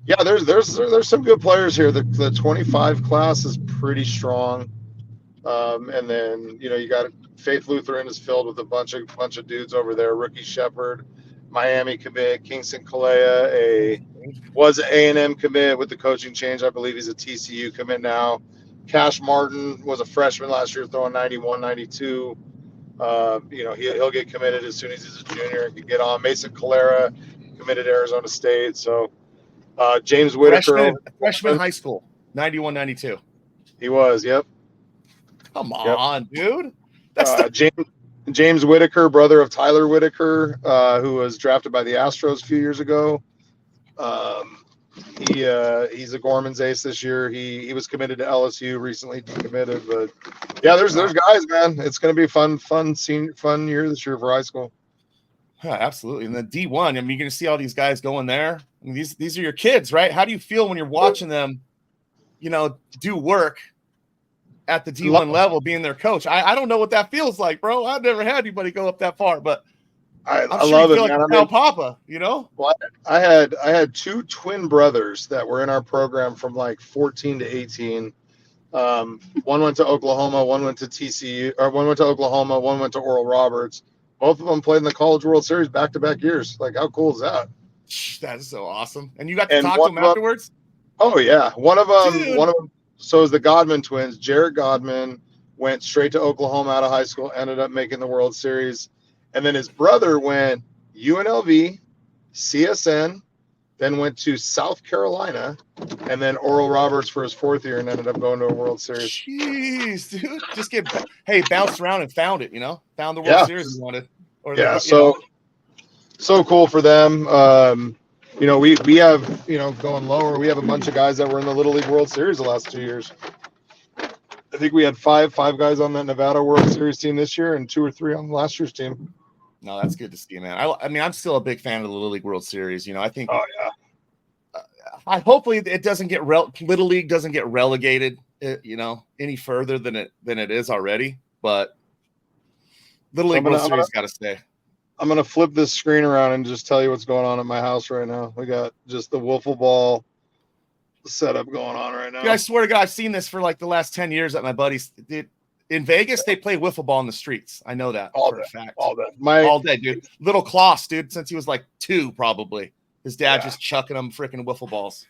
Yeah, there's some good players here. The 25 class is pretty strong. And then you got Faith Lutheran is filled with a bunch of dudes over there. Rookie Shepard, Miami commit, Kingston Kalea was an A&M commit with the coaching change. I believe he's a TCU commit now. Cash Martin was a freshman last year, throwing 91, 92. He'll get committed as soon as he's a junior and can get on. Mason Calera committed to Arizona State. So James Whitaker, freshman high school, 91, 92. He was, yep. Come on, dude. That's James Whitaker, brother of Tyler Whitaker, who was drafted by the Astros a few years ago. He's a Gorman's ace this year. He was committed to LSU, recently decommitted. But yeah, there's guys, man. It's going to be fun year this year for high school. Yeah, absolutely. And the D1, I mean, you're going to see all these guys going there. I mean, these are your kids, right? How do you feel when you're watching them, do work at the D1 level, being their coach? I don't know what that feels like, bro. I've never had anybody go up that far, but I love it, man. Like Papa, Well, I had 2 twin brothers that were in our program from like 14 to 18. One went to Oklahoma, one went to TCU, or one went to Oklahoma, one went to Oral Roberts. Both of them played in the College World Series back-to-back years. Like, how cool is that? That is so awesome. And you got to talk to them afterwards? Oh yeah, one of them. So is the Godman twins. Jared Godman went straight to Oklahoma out of high school, ended up making the World Series. And then his brother went UNLV, CSN, then went to South Carolina, and then Oral Roberts for his 4th year and ended up going to a World Series. Jeez, dude. Just bounced around and found it, Found the World Series he wanted. So cool for them. We have, going lower, we have a bunch of guys that were in the Little League World Series the last 2 years. I think we had five guys on that Nevada World Series team this year and 2 or 3 on last year's team. No, that's good to see, man. I mean, I'm still a big fan of the Little League World Series. I think hopefully it doesn't get Little League doesn't get relegated, any further than it is already. But Little League World Series got to stay. I'm gonna flip this screen around and just tell you what's going on at my house right now. We got just the wiffle ball setup going on right now. Dude, I swear to God, I've seen this for like the last 10 years at my buddies. In Vegas, they play wiffle ball in the streets. I know that for a fact. All day, dude. Little Klaus, dude, since he was like 2, probably. His dad just chucking him freaking wiffle balls.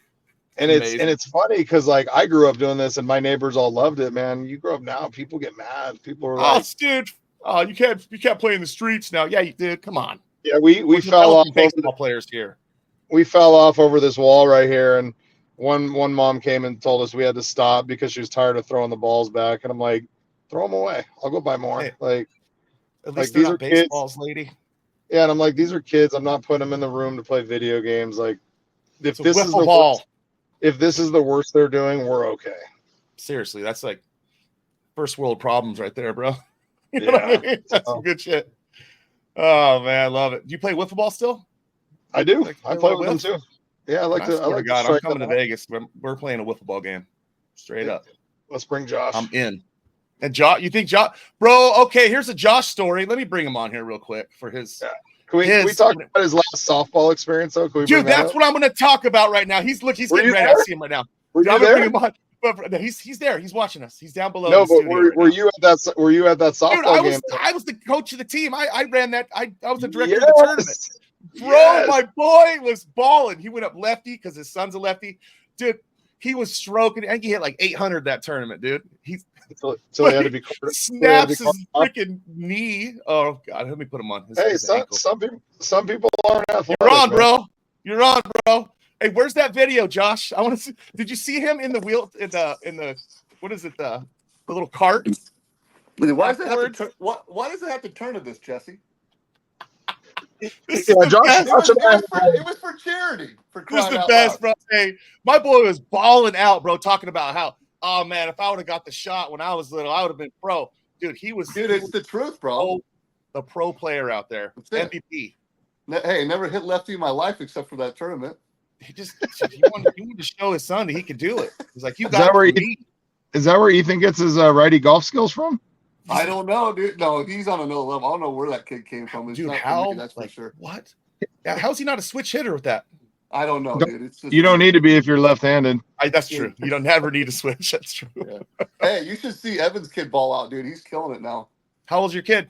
And it's funny because like I grew up doing this and my neighbors all loved it, man. You grow up now, people get mad. People are like, dude, you can't play in the streets now. Yeah, you did. Come on. Yeah, we fell off baseball players here. We fell off over this wall right here, and one mom came and told us we had to stop because she was tired of throwing the balls back. And I'm like, throw them away. I'll go buy more. Hey, like, at least these are baseballs, lady. Yeah, and I'm like, these are kids. I'm not putting them in the room to play video games. Like, if this is the worst they're doing, we're okay. Seriously, that's like first world problems right there, bro. You know what I mean? That's some good shit. Oh man, I love it. Do you play wiffle ball still? I do. I play with them too. Yeah, I like to. I'm coming to Vegas. We're playing a wiffle ball game. Straight up. Let's bring Josh. I'm in. And Josh, you think Josh, bro? Okay, here's a Josh story. Let me bring him on here real quick for his. Yeah. Can we talk about his last softball experience though? Dude, that's what I'm going to talk about right now. He's getting ready. I see him right now. Were you there? Bring him on. But he's there. He's watching us. He's down below. No, but were you at that softball game? I was the coach of the team. I ran that. I was the director of the tournament. Bro, my boy was balling. He went up lefty because his son's a lefty. Dude, he was stroking. I think he hit like 800 that tournament, dude. So he had to be snaps his freaking knee. Oh God, let me put him on. Some people aren't athletic. You're on, bro. You're on, bro. Hey, where's that video, Josh? I want to see. Did you see him in the wheel in the what is it, the little cart? Why does it have to turn to this, Jesse? Josh, it was for charity. This is the best, bro. Hey, my boy was balling out, bro, talking about how, oh man, if I would have got the shot when I was little, I would have been pro. Dude, it's the truth, bro. The pro player out there, MVP. Hey, never hit lefty in my life except for that tournament. He wanted to show his son that he could do it. He's like, is that where Ethan gets his righty golf skills from? I don't know, dude. No, he's on another level. I don't know where that kid came from. It's dude, that's for sure. What? Yeah, how's he not a switch hitter with that? I don't know, dude. It's just, you don't need to be if you're left-handed. That's true. You don't never need to switch. That's true. Yeah. Hey, you should see Evan's kid ball out, dude. He's killing it now. How old's your kid?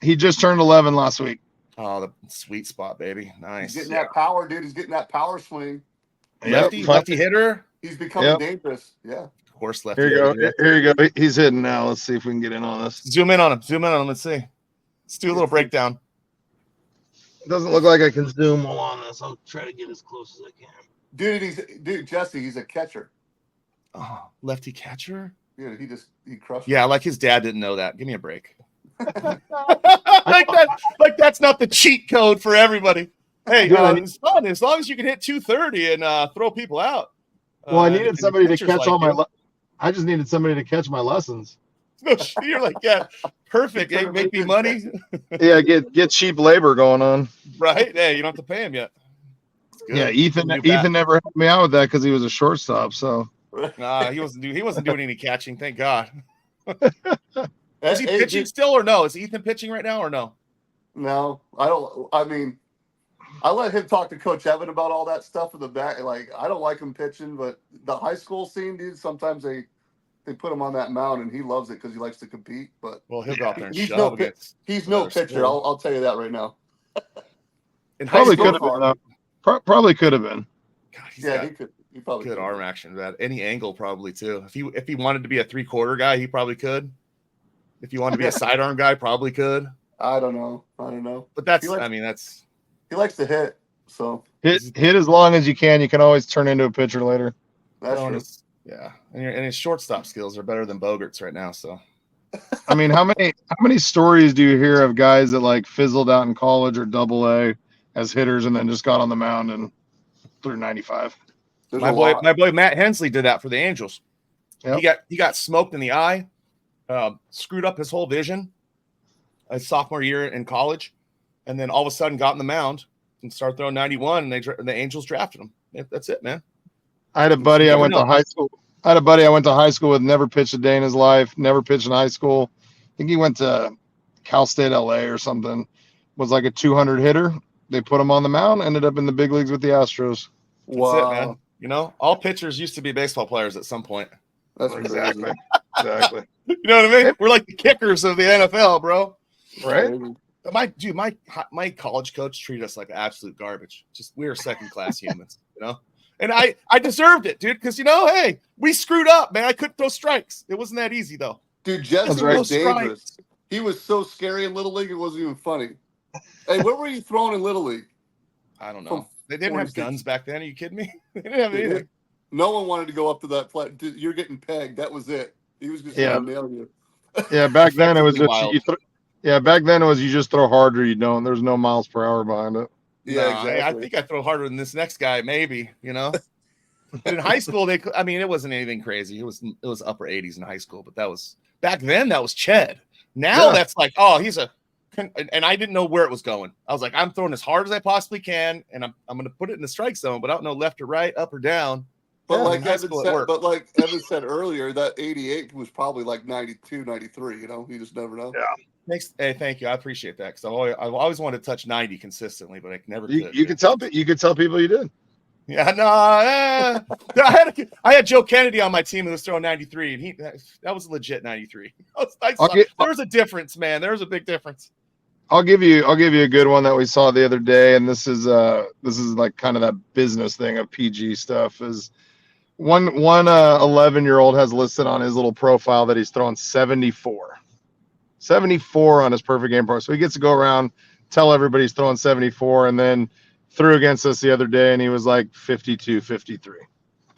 He just turned 11 last week. Oh, the sweet spot, baby. Nice. He's getting that power, dude. He's getting that power swing. Lefty hitter. He's becoming dangerous. Yeah. Of course, lefty. Here you go. He's hitting now. Let's see if we can get in on this. Zoom in on him. Let's see. Let's do a little breakdown. It doesn't look like I can zoom all on this. I'll try to get as close as I can. Dude, Jesse, he's a catcher. Oh, lefty catcher? Yeah, he crushed. Yeah, like his dad didn't know that. Give me a break. like that's not the cheat code for everybody. Hey, it's fun as long as you can hit 230 and throw people out. Well, I needed somebody to catch I just needed somebody to catch my lessons. No, you're like, yeah, perfect. Hey, make me money. Yeah, get cheap labor going on. Right? Hey, you don't have to pay him yet. Yeah, Ethan never helped me out with that because he was a shortstop. So he wasn't doing any catching. Thank God. Is he pitching still or no? Is Ethan pitching right now or no? No, I don't. I mean, I let him talk to Coach Evan about all that stuff in the back. Like, I don't like him pitching, but the high school scene, dude, sometimes they put him on that mound, and he loves it because he likes to compete. But he'll go out there and he's shove he's no pitcher. I'll tell you that right now. Probably could have been. Probably could have been. God, he could. He probably good arm action. That any angle probably too. If he wanted to be a 3/4 guy, he probably could. If he wanted to be a sidearm guy, probably could. I don't know. But that's. He likes to hit. So hit as long as you can. You can always turn into a pitcher later. That's true. Yeah, and his shortstop skills are better than Bogart's right now. So, I mean, how many stories do you hear of guys that like fizzled out in college or AA as hitters and then just got on the mound and threw 95? My boy Matt Hensley did that for the Angels. Yep. He got smoked in the eye, screwed up his whole vision. His sophomore year in college, and then all of a sudden got on the mound and started throwing 91, and the Angels drafted him. That's it, man. I had a buddy I never went know. to high school. I had a buddy I went to high school with, never pitched a day in his life, never pitched in high school. I think he went to Cal State LA or something. Was like a 200 hitter. They put him on the mound, ended up in the big leagues with the Astros. That's it, man. You know, all pitchers used to be baseball players at some point. That's Exactly. crazy. Exactly. You know what I mean? We're like the kickers of the NFL, bro. Right? My college coach treated us like absolute garbage. Just we were second class humans, you know. And I deserved it, dude, because hey, we screwed up, man. I couldn't throw strikes. It wasn't that easy though. Dude, Jesse right. was dangerous. He was so scary in Little League, it wasn't even funny. Hey, what were you throwing in Little League? I don't know. They didn't have guns back then. Are you kidding me? They didn't have anything. No one wanted to go up to that play. You're getting pegged. That was it. He was just going to nail you. Yeah, back then it was just wild. back then it was you just throw hard or you don't. There's no miles per hour behind it. Yeah, exactly. I think I throw harder than this next guy, maybe, But in high school, it wasn't anything crazy. It was upper 80s in high school, but that was back then. That was Ched. Now that's like, oh, and I didn't know where it was going. I was like, I'm throwing as hard as I possibly can, and I'm going to put it in the strike zone, but I don't know left or right, up or down. But like Evan said earlier, that 88 was probably like 92, 93. You just never know. Yeah. Hey, thank you. I appreciate that because I've always wanted to touch 90 consistently, but I never could. You could tell people you did. Yeah, no. I had Joe Kennedy on my team who was throwing 93, and that was legit 93. There's a difference, man. There's a big difference. I'll give you a good one that we saw the other day, and this is like kind of that business thing of PG stuff. Is one 11-year-old has listed on his little profile that he's throwing 74 on his perfect game pro. So he gets to go around, tell everybody he's throwing 74, and then threw against us the other day, and he was like 52, 53.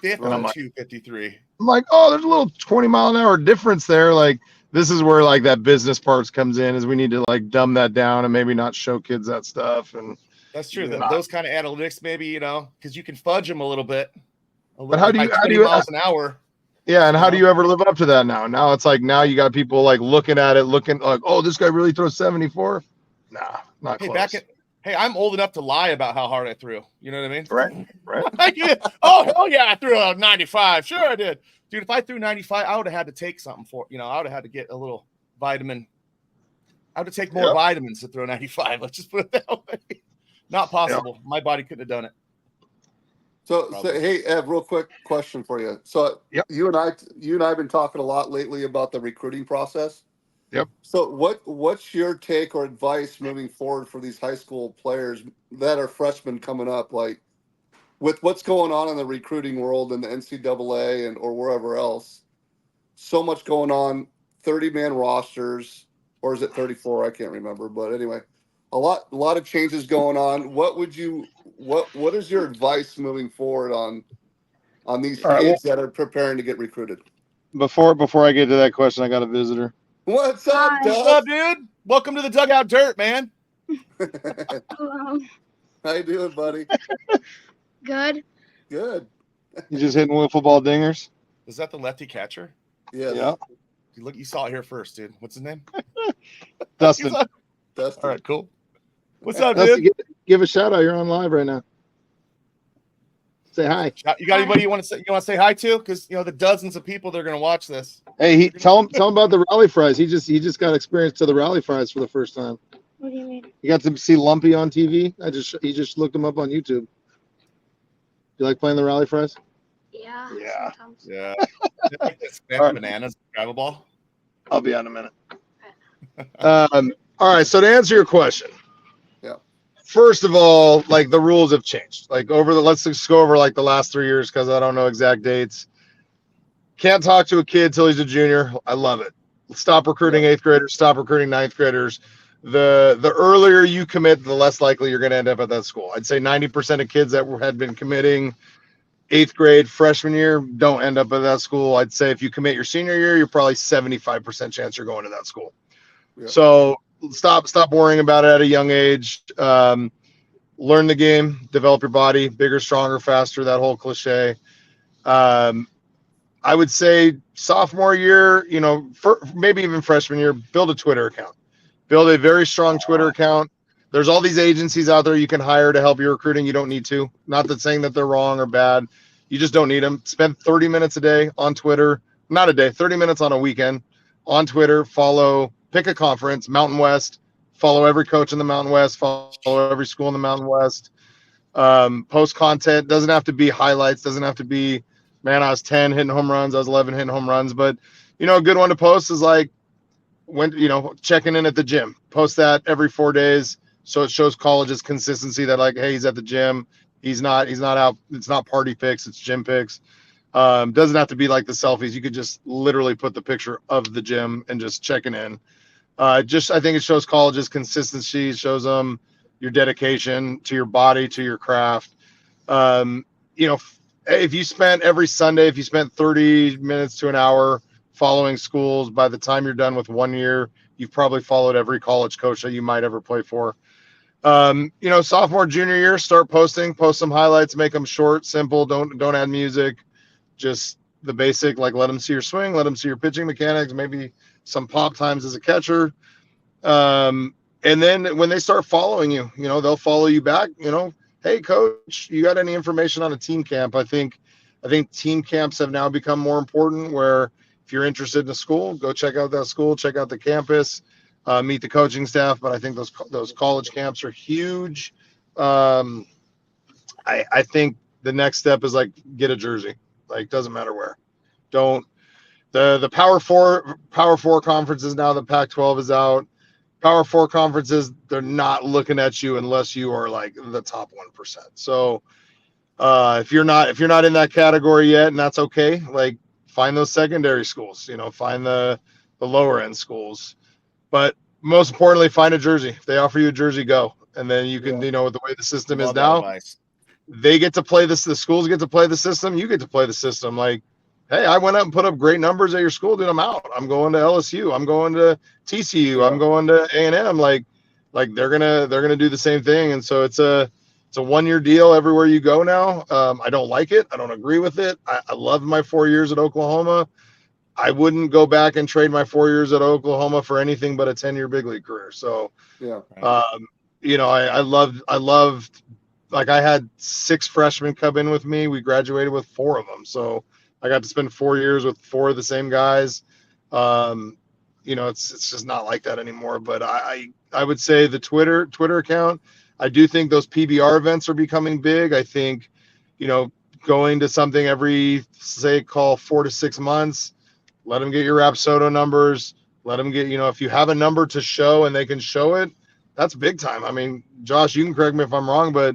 52, 53. I'm like, oh, there's a little 20-mile-an-hour difference there. Like, this is where like that business parts comes in, is we need to like dumb that down and maybe not show kids that stuff. And that's true. Those kind of analytics, maybe because you can fudge them a little bit. But how do you miles an hour? Yeah, and how do you ever live up to that now? Now it's like you got people like looking at it, looking like, oh, this guy really throws 74. Nah, not close. Hey, I'm old enough to lie about how hard I threw. You know what I mean? Right. Oh yeah, I threw a 95. Sure I did. Dude, if I threw 95, I would have had to take something for, I would have had to get a little vitamin. I would have taken more vitamins to throw 95. Let's just put it that way. Not possible. Yep. My body couldn't have done it. So hey, Ev, real quick question for you. So you and I have been talking a lot lately about the recruiting process. Yep. So what's your take or advice moving forward for these high school players that are freshmen coming up, like with what's going on in the recruiting world and the NCAA or wherever else? So much going on, 30-man rosters, or is it 34? I can't remember, but anyway, a lot of changes going on. What is your advice moving forward on these kids that are preparing to get recruited? Before I get to that question, I got a visitor. What's up, Doug? What's up, dude? Welcome to the Dugout Dirt, man. Hello. How you doing, buddy? Good. Good. You just hitting wiffle ball dingers? Is that the lefty catcher? Yeah. You saw it here first, dude. What's his name? Dustin. Dustin. All right, cool. What's up, Dustin, dude? Give a shout out. You're on live right now. Say hi. You got anybody you want to say hi to? Because the dozens of people that are going to watch this. Hey, tell him about the rally fries. He just got experience to the rally fries for the first time. What do you mean? You got to see Lumpy on TV. He just looked him up on YouTube. You like playing the rally fries? Yeah. Sometimes. Yeah. Right. Bananas, travel ball. I'll be on in a minute. All right. So to answer your question. First of all, like the rules have changed. Like let's just go over like the last 3 years because I don't know exact dates. Can't talk to a kid till he's a junior. I love it. Stop recruiting 8th graders. Stop recruiting 9th graders. The earlier you commit, the less likely you're going to end up at that school. I'd say 90% of kids that had been committing 8th grade freshman year don't end up at that school. I'd say if you commit your senior year, you're probably 75% chance you're going to that school. Yeah. So stop worrying about it at a young age. Learn the game, develop your body, bigger, stronger, faster, that whole cliche. I would say sophomore year, maybe even freshman year, build a Twitter account. Build a very strong Twitter account. There's all these agencies out there you can hire to help your recruiting. You don't need to. Not that saying that they're wrong or bad. You just don't need them. Spend 30 minutes a day on Twitter. Not a day, 30 minutes on a weekend on Twitter. Pick a conference, Mountain West. Follow every coach in the Mountain West. Follow every school in the Mountain West. Post content. Doesn't have to be highlights. Doesn't have to be, man, I was 10 hitting home runs. I was 11 hitting home runs. But, a good one to post is like when, checking in at the gym. Post that every 4 days. So it shows college's consistency that like, hey, he's at the gym. He's not out. It's not party pics. It's gym pics. Doesn't have to be like the selfies. You could just literally put the picture of the gym and just checking in. I think it shows college's consistency. It shows them your dedication to your body, to your craft. If you spent every Sunday, if you spent 30 minutes to an hour following schools, by the time you're done with 1 year, you've probably followed every college coach that you might ever play for. Sophomore, junior year, post some highlights, make them short, simple. Don't add music, just the basic, like let them see your swing, let them see your pitching mechanics, maybe some pop times as a catcher. And then when they start following you, they'll follow you back, hey coach, you got any information on a team camp? I think team camps have now become more important, where if you're interested in a school, go check out that school, check out the campus. Meet the coaching staff, but I think those college camps are huge. I think the next step is like get a jersey. Like doesn't matter where. The Power Four conferences now. The Pac-12 is out. Power Four conferences, they're not looking at you unless you are like the top 1%. So if you're not in that category yet, and that's okay. Like find those secondary schools. Find the lower end schools. But most importantly, find a jersey. If they offer you a jersey, go. And then you can, with the way the system is now, they get to play this. The schools get to play the system. You get to play the system. Like, hey, I went up and put up great numbers at your school, dude. I'm out. I'm going to LSU. I'm going to TCU. Yeah. I'm going to A&M. Like they're gonna do the same thing. And so it's a 1 year deal everywhere you go now. I don't like it. I don't agree with it. I love my 4 years at Oklahoma. I wouldn't go back and trade my 4 years at Oklahoma for anything but a 10-year big league career. So, yeah, I loved, like I had 6 freshmen come in with me. We graduated with 4 of them. So I got to spend 4 years with 4 of the same guys. It's just not like that anymore. But I would say the Twitter account, I do think those PBR events are becoming big. I think, going to something every, say, call 4 to 6 months. Let them get your Rapsodo numbers. Let them get, if you have a number to show and they can show it, that's big time. I mean, Josh, you can correct me if I'm wrong, but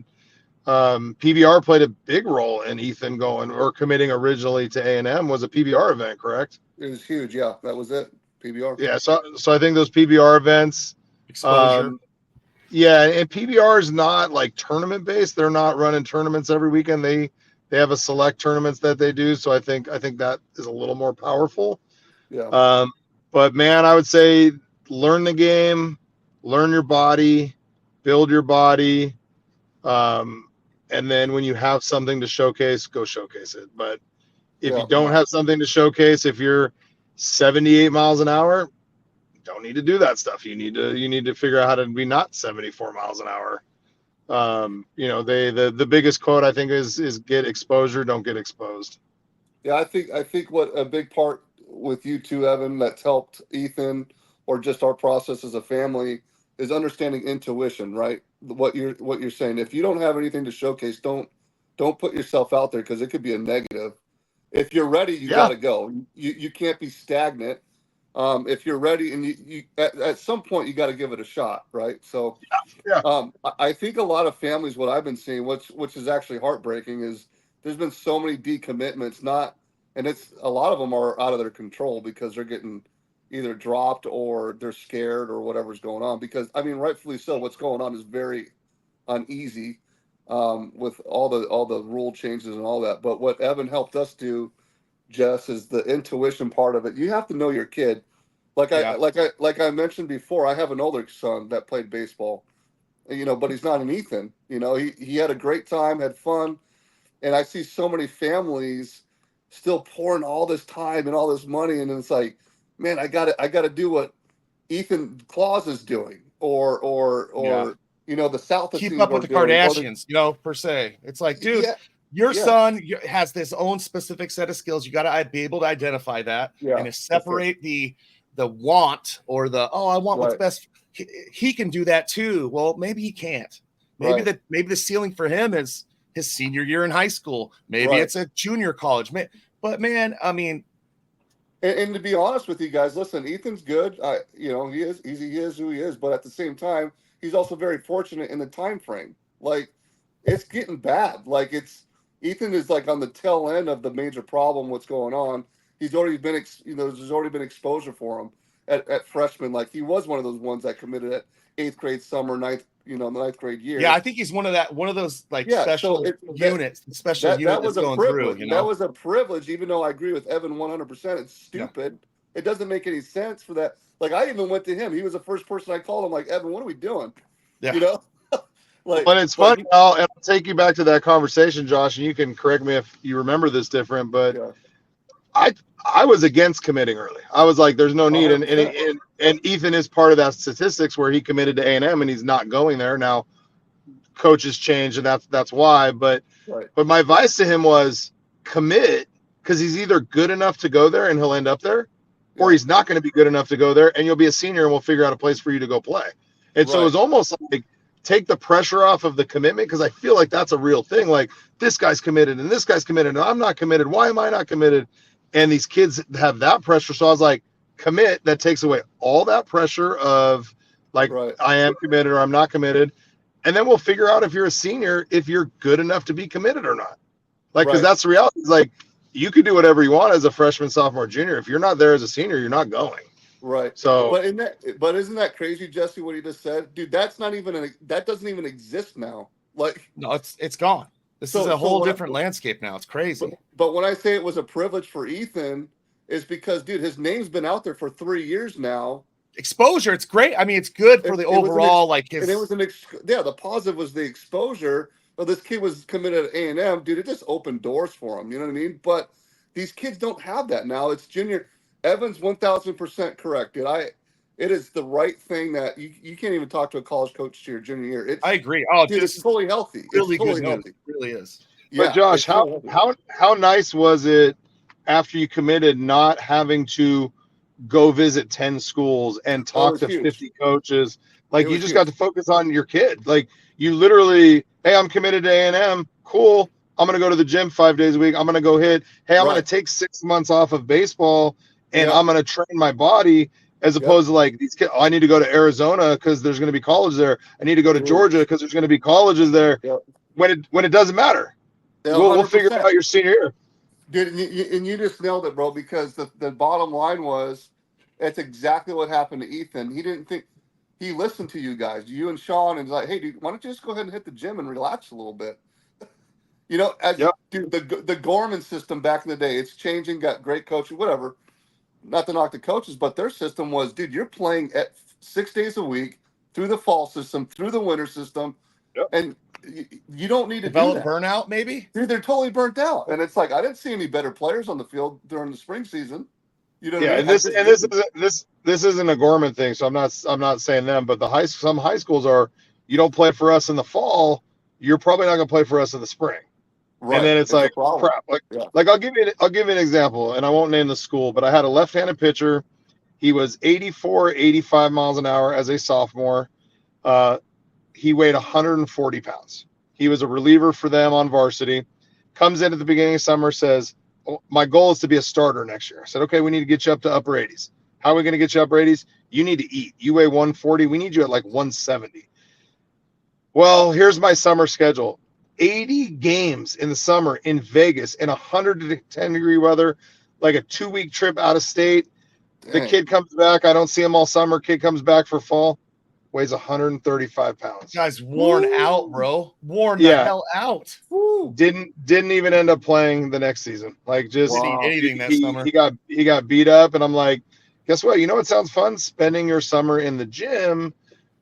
PBR played a big role in Ethan going or committing originally to A&M was a PBR event, correct? It was huge. Yeah, that was it. PBR. Yeah. So I think those PBR events, exposure. Yeah. And PBR is not like tournament based. They're not running tournaments every weekend. They have a select tournaments that they do. So I think that is a little more powerful. Yeah. But man, I would say learn the game, learn your body, build your body. And then when you have something to showcase, go showcase it. But if you don't have something to showcase, if you're 78 miles an hour, don't need to do that stuff. You need to figure out how to be not 74 miles an hour. The biggest quote I think is get exposure, don't get exposed. Yeah, I think what a big part with you two, Evan, that's helped Ethan or just our process as a family is understanding intuition, right? What you're saying. If you don't have anything to showcase, don't put yourself out there because it could be a negative. If you're ready, you got to go. You can't be stagnant. If you're ready, and you at some point you got to give it a shot, right? So, I think a lot of families, what I've been seeing, which is actually heartbreaking, is there's been so many decommitments. And it's a lot of them are out of their control because they're getting either dropped or they're scared or whatever's going on. Because I mean, rightfully so, what's going on is very uneasy with all the rule changes and all that. But what Evan helped us do, Jess, is the intuition part of it. You have to know your kid. Like I mentioned before, I have an older son that played baseball, but he's not an Ethan. He had a great time, had fun, and I see so many families still pouring all this time and all this money, and it's like, man, I gotta do what Ethan Claus is doing, or the South. Keep up with the Kardashians, per se. It's like, dude, Your son has his own specific set of skills. You got to be able to identify that and to separate the want or I want what's best. He can do that too. Well, maybe he can't. Maybe the ceiling for him is his senior year in high school. Maybe it's a junior college. But man, I mean, and to be honest with you guys, listen, Ethan's good. He is who he is. But at the same time, he's also very fortunate in the time frame. Like, it's getting bad. Like, Ethan is like on the tail end of the major problem. What's going on? He's already been, there's already been exposure for him at freshman. Like, he was one of those ones that committed at 8th grade summer, the 9th grade year. Yeah, I think he's one of those special units, special unit that was that's a going privilege. through. That was a privilege, even though I agree with Evan 100%. It's stupid. It doesn't make any sense for that. Like, I even went to him. He was the first person I called. I'm like, Evan, what are we doing? Yeah. But it's funny. I'll take you back to that conversation, Josh, and you can correct me if you remember this different. But I was against committing early. I was like, there's no need. And Ethan is part of that statistics where he committed to A&M and he's not going there now. Coaches change, and that's why. But my advice to him was commit, because he's either good enough to go there and he'll end up there, or he's not going to be good enough to go there, and you'll be a senior and we'll figure out a place for you to go play. And so it was almost like take the pressure off of the commitment, because I feel like that's a real thing. Like, this guy's committed and this guy's committed and I'm not committed. Why am I not committed? And these kids have that pressure. So I was like, commit. That takes away all that pressure of like, I am committed or I'm not committed. And then we'll figure out if you're a senior, if you're good enough to be committed or not. Like, because that's the reality. It's like, you can do whatever you want as a freshman, sophomore, junior. If you're not there as a senior, you're not going. Right. So, but isn't that crazy, Jesse, what he just said? Dude, that doesn't even exist now. Like, no, it's gone. This is a whole different landscape now. It's crazy. But when I say it was a privilege for Ethan, is because, dude, his name's been out there for 3 years now. Exposure, it's great. I mean, it's good for the overall, and it was the positive was the exposure. Well, this kid was committed at A&M, dude. It just opened doors for him. You know what I mean? But these kids don't have that now. It's junior. Evan's 1,000% correct, dude. It is the right thing that you can't even talk to a college coach to your junior year. I agree. Oh, dude, it's fully healthy. Really it's fully good healthy. It really is. But Josh, how nice was it after you committed not having to go visit 10 schools and talk to 50 coaches? Like, you just got to focus on your kid. Like, you literally, hey, I'm committed to A&M. Cool. I'm going to go to the gym 5 days a week. I'm going to go hit. Hey, I'm going to take 6 months off of baseball and I'm going to train my body, as opposed to like these kids. Oh, I need to go to Arizona because there's going to be college there. I need to go to Georgia because there's going to be colleges there. When it doesn't matter. We'll figure out your senior year. Dude, and you just nailed it, bro, because the bottom line was that's exactly what happened to Ethan. He didn't think – he listened to you guys, you and Sean, and he's like, hey, dude, why don't you just go ahead and hit the gym and relax a little bit? Dude, the Gorman system back in the day, it's changing, got great coaches, whatever. Not to knock the coaches, but their system was, dude, you're playing at 6 days a week through the fall system, through the winter system, and you don't need to develop burnout, maybe? Dude, they're totally burnt out. And it's like, I didn't see any better players on the field during the spring season. You know what I mean? This isn't a Gorman thing, so I'm not saying them, but some high schools are, you don't play for us in the fall, you're probably not going to play for us in the spring. Right. And then it's like crap. Like I'll give you an example, and I won't name the school, but I had a left-handed pitcher. He was 84, 85 miles an hour as a sophomore. He weighed 140 pounds. He was a reliever for them on varsity. Comes in at the beginning of summer, says, my goal is to be a starter next year. I said, okay, we need to get you up to upper 80s. How are we going to get you upper 80s? You need to eat. You weigh 140. We need you at like 170. Well, here's my summer schedule. 80 games in the summer in Vegas in 110-degree weather, like a 2-week trip out of state. Dang. The kid comes back. I don't see him all summer. Kid comes back for fall, weighs 135 pounds. This guy's worn out, bro. Worn the hell out. Woo. Didn't even end up playing the next season. Like, just didn't eat anything that summer. He got beat up, and I'm like, guess what? You know what sounds fun? Spending your summer in the gym.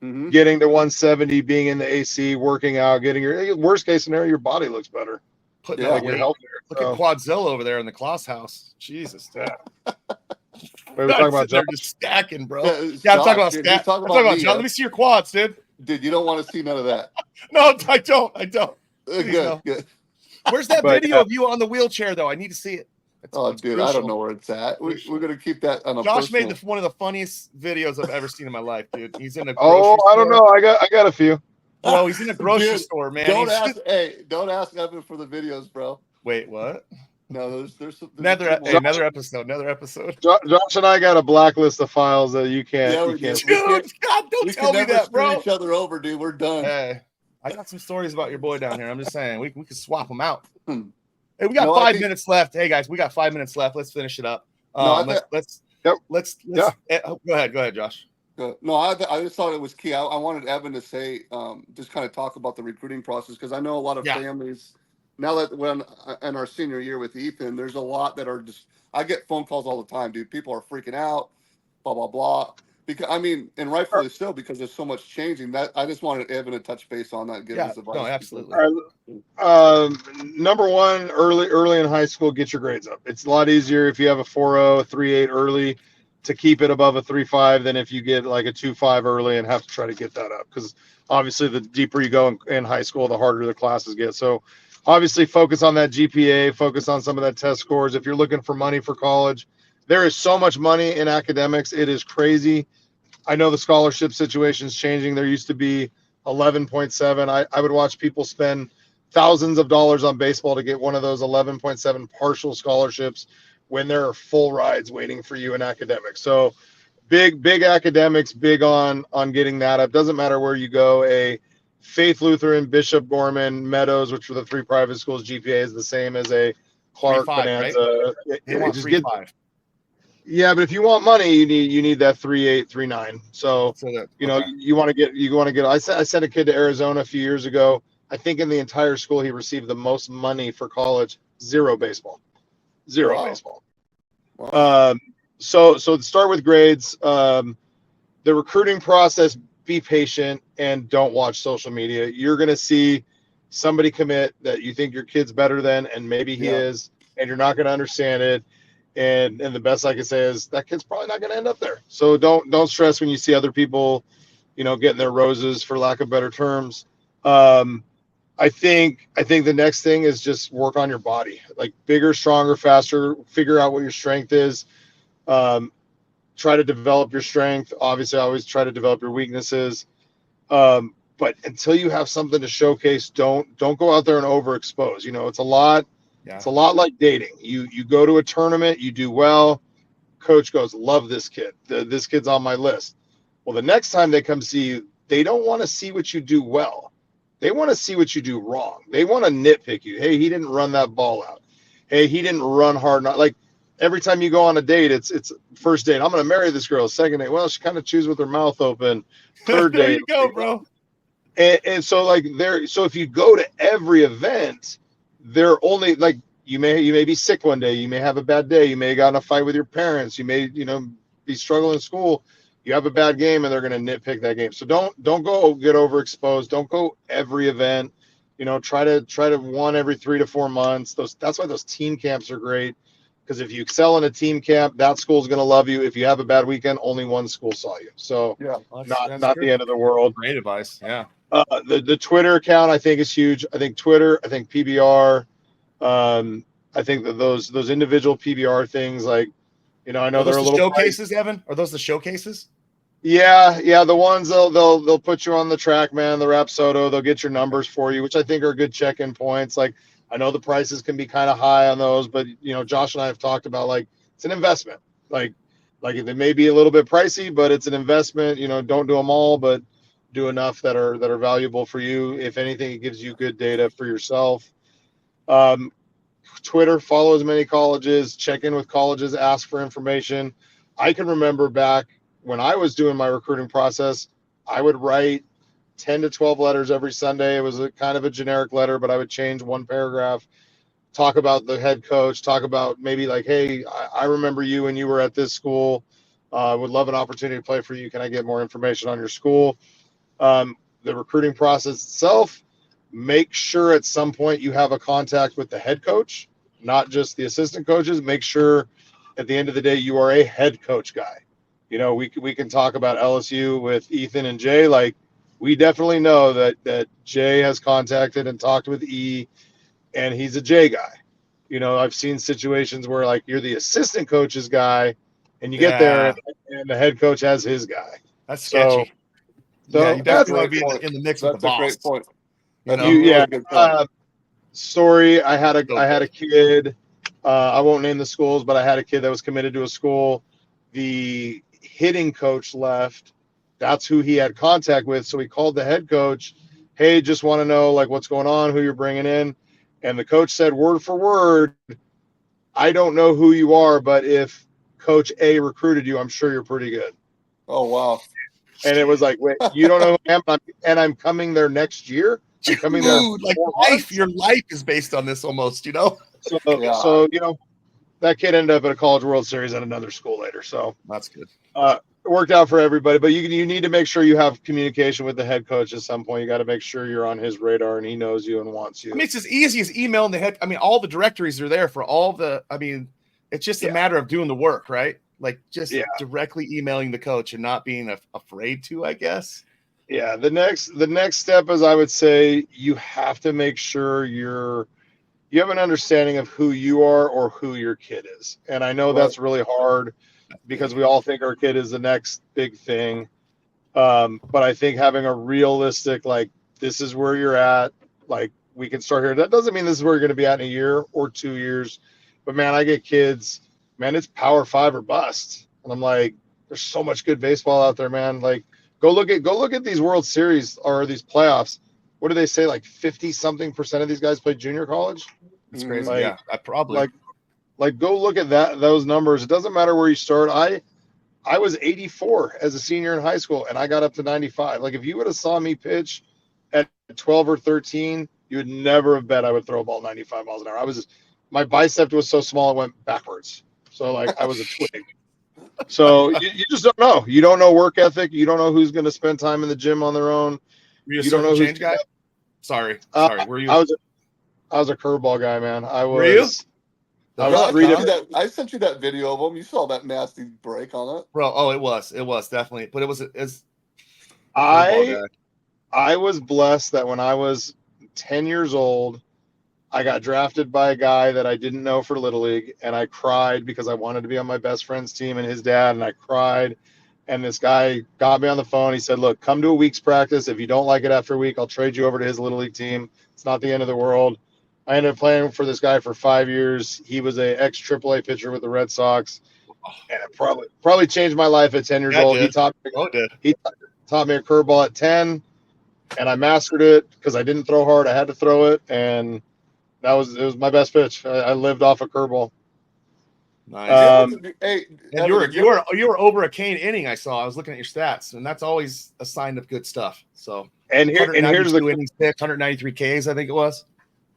Mm-hmm. Getting to 170, being in the AC, working out, getting your worst case scenario, your body looks better. Putting out weight. Look at Quadzilla over there in the Kloss house. Jesus, yeah. We're talking about they're just stacking, bro. Yeah, I'm talking about stats. I'm talking about John. Let me see your quads, dude. Dude, you don't want to see none of that. No, I don't. Good. Where's that video of you on the wheelchair, though? I need to see it. Dude, crucial. I don't know where it's at. We're going to keep that on a Josh personal. made one of the funniest videos I've ever seen in my life, dude. He's in a grocery store. I don't know. I got a few. Bro, he's in a grocery store, man. Don't ask Evan for the videos, bro. Wait, what? No, there's another episode. Josh and I got a blacklist of files that you can't. Yeah, you can't. Dude, God, don't tell me that, bro. Each other over, dude. We're done. Hey, I got some stories about your boy down here. I'm just saying we could swap them out. Hey, we got 5 minutes left. Hey guys, we got 5 minutes left. Let's finish it up. Let's go ahead, Josh. No, I just thought it was key. I wanted Evan to say, just kind of talk about the recruiting process, because I know a lot of families now that when in our senior year with Ethan, there's a lot that are just. I get phone calls all the time, dude. People are freaking out, blah blah blah. Because and rightfully so, because there's so much changing. That I just wanted Evan to touch base on that, give his advice. No, absolutely. Number one, early in high school, get your grades up. It's a lot easier if you have a 4.0, 3.8 early to keep it above a 3.5 than if you get like a 2.5 early and have to try to get that up. Because obviously, the deeper you go in high school, the harder the classes get. So obviously, focus on that GPA, focus on some of that test scores. If you're looking for money for college, there is so much money in academics. It is crazy. I know the scholarship situation is changing. There used to be 11.7. I would watch people spend thousands of dollars on baseball to get one of those 11.7 partial scholarships when there are full rides waiting for you in academics. So big academics, big on getting that up. Doesn't matter where you go. A Faith Lutheran, Bishop Gorman, Meadows, which were the three private schools, GPA is the same as a Clark, Bonanza. Right? They want 3.5. Yeah, but if you want money, you need that 3.8, 3.9. So you want to get. I sent a kid to Arizona a few years ago. I think in the entire school he received the most money for college. Zero baseball. Wow. So start with grades. The recruiting process. Be patient and don't watch social media. You're gonna see somebody commit that you think your kid's better than, and maybe he is, and you're not gonna understand it. And the best I can say is that kid's probably not going to end up there. So don't stress when you see other people, getting their roses, for lack of better terms. I think the next thing is just work on your body, like bigger, stronger, faster. Figure out what your strength is. Try to develop your strength. Obviously, I always try to develop your weaknesses. But until you have something to showcase, don't go out there and overexpose. It's a lot. Yeah. It's a lot like dating. You go to a tournament, you do well. Coach goes, love this kid. This kid's on my list. Well, the next time they come see you, they don't want to see what you do well. They want to see what you do wrong. They want to nitpick you. Hey, he didn't run that ball out. Hey, he didn't run hard. Like every time you go on a date, it's first date. I'm going to marry this girl. Second date, well, she kind of chews with her mouth open. Third date. There you go, bro. And so so if you go to every event, they're only like you may be sick one day, you may have a bad day, you may have gotten in a fight with your parents, you may be struggling in school, you have a bad game, and they're going to nitpick that game. So don't go get overexposed. Don't go every event. Try to one every 3 to 4 months. That's why those team camps are great, because if you excel in a team camp, that school's going to love you. If you have a bad weekend, only one school saw you. So not the end of the world. Great advice. Yeah. The Twitter account I think is huge. I think Twitter, I think PBR, I think that those individual PBR things, like, I know they're a little showcases, Evan. Are those the showcases? Yeah. The ones they'll put you on the TrackMan, the Rapsodo. They'll get your numbers for you, which I think are good check-in points. Like, I know the prices can be kind of high on those, but Josh and I have talked about, like, it's an investment. Like they may be a little bit pricey, but it's an investment. Don't do them all, but do enough that are valuable for you. If anything, it gives you good data for yourself. Twitter, follow as many colleges, check in with colleges, ask for information. I can remember back when I was doing my recruiting process, I would write 10 to 12 letters every Sunday. It was a kind of a generic letter, but I would change one paragraph, talk about the head coach, talk about maybe like, hey, I remember you when you were at this school. Would love an opportunity to play for you. Can I get more information on your school? The recruiting process itself, make sure at some point you have a contact with the head coach, not just the assistant coaches. Make sure at the end of the day you are a head coach guy. We can talk about LSU with Ethan and Jay. Like, we definitely know that Jay has contacted and talked with E, and he's a J guy. You know, I've seen situations where like you're the assistant coach's guy, and you get there and the head coach has his guy. That's sketchy. So you definitely want to be in the mix with the boss. That's a great point. Story. I had a kid. I won't name the schools, but I had a kid that was committed to a school. The hitting coach left. That's who he had contact with. So he called the head coach. Hey, just want to know like what's going on, who you're bringing in. And the coach said word for word, I don't know who you are, but if Coach A recruited you, I'm sure you're pretty good. Oh, wow. And it was like, wait, you don't know who I am, and I'm coming there next year? I'm coming there. Like life, your life is based on this almost, you know? So, you know, that kid ended up at a College World Series at another school later. So that's good. It worked out for everybody, but you need to make sure you have communication with the head coach at some point. You got to make sure you're on his radar and he knows you and wants you. I mean, it's as easy as emailing the head. I mean, all the directories are there for all the, I mean, it's just a matter of doing the work, right? Like just directly emailing the coach and not being afraid to, I guess. Yeah. The next step is, I would say, you have to make sure you have an understanding of who you are or who your kid is. And I know that's really hard because we all think our kid is the next big thing. But I think having a realistic, like, this is where you're at, like, we can start here. That doesn't mean this is where you're going to be at in a year or 2 years. But, man, I get kids, man, it's Power 5 or bust. And I'm like, there's so much good baseball out there, man. Like, go look at these World Series or these playoffs. What do they say? Like 50-something% of these guys play junior college? It's crazy. Like, yeah, I probably like go look at those numbers. It doesn't matter where you start. I was 84 as a senior in high school, and I got up to 95. Like, if you would have saw me pitch at 12 or 13, you would never have bet I would throw a ball 95 miles an hour. My bicep was so small it went backwards. So like I was a twig. So you just don't know. You don't know work ethic. You don't know who's going to spend time in the gym on their own. Were you a certain change guy? Sorry. Were you? I was a curveball guy, man. Were you? I sent you that video of him. You saw that nasty break on it, bro. Oh, it was definitely, but it was. I was blessed that when I was 10 years old, I got drafted by a guy that I didn't know for Little League, and I cried because I wanted to be on my best friend's team and his dad, and I cried. And this guy got me on the phone. He said, look, come to a week's practice. If you don't like it after a week, I'll trade you over to his Little League team. It's not the end of the world. I ended up playing for this guy for 5 years. He was a ex-AAA pitcher with the Red Sox, and it probably changed my life at 10 years old. He taught me a curveball at 10, and I mastered it because I didn't throw hard. I had to throw it, and it was my best pitch. I lived off a curveball. Nice. Hey, and you were over a Kane inning. I saw. I was looking at your stats, and that's always a sign of good stuff. So, here's the innings, 193 Ks, I think it was.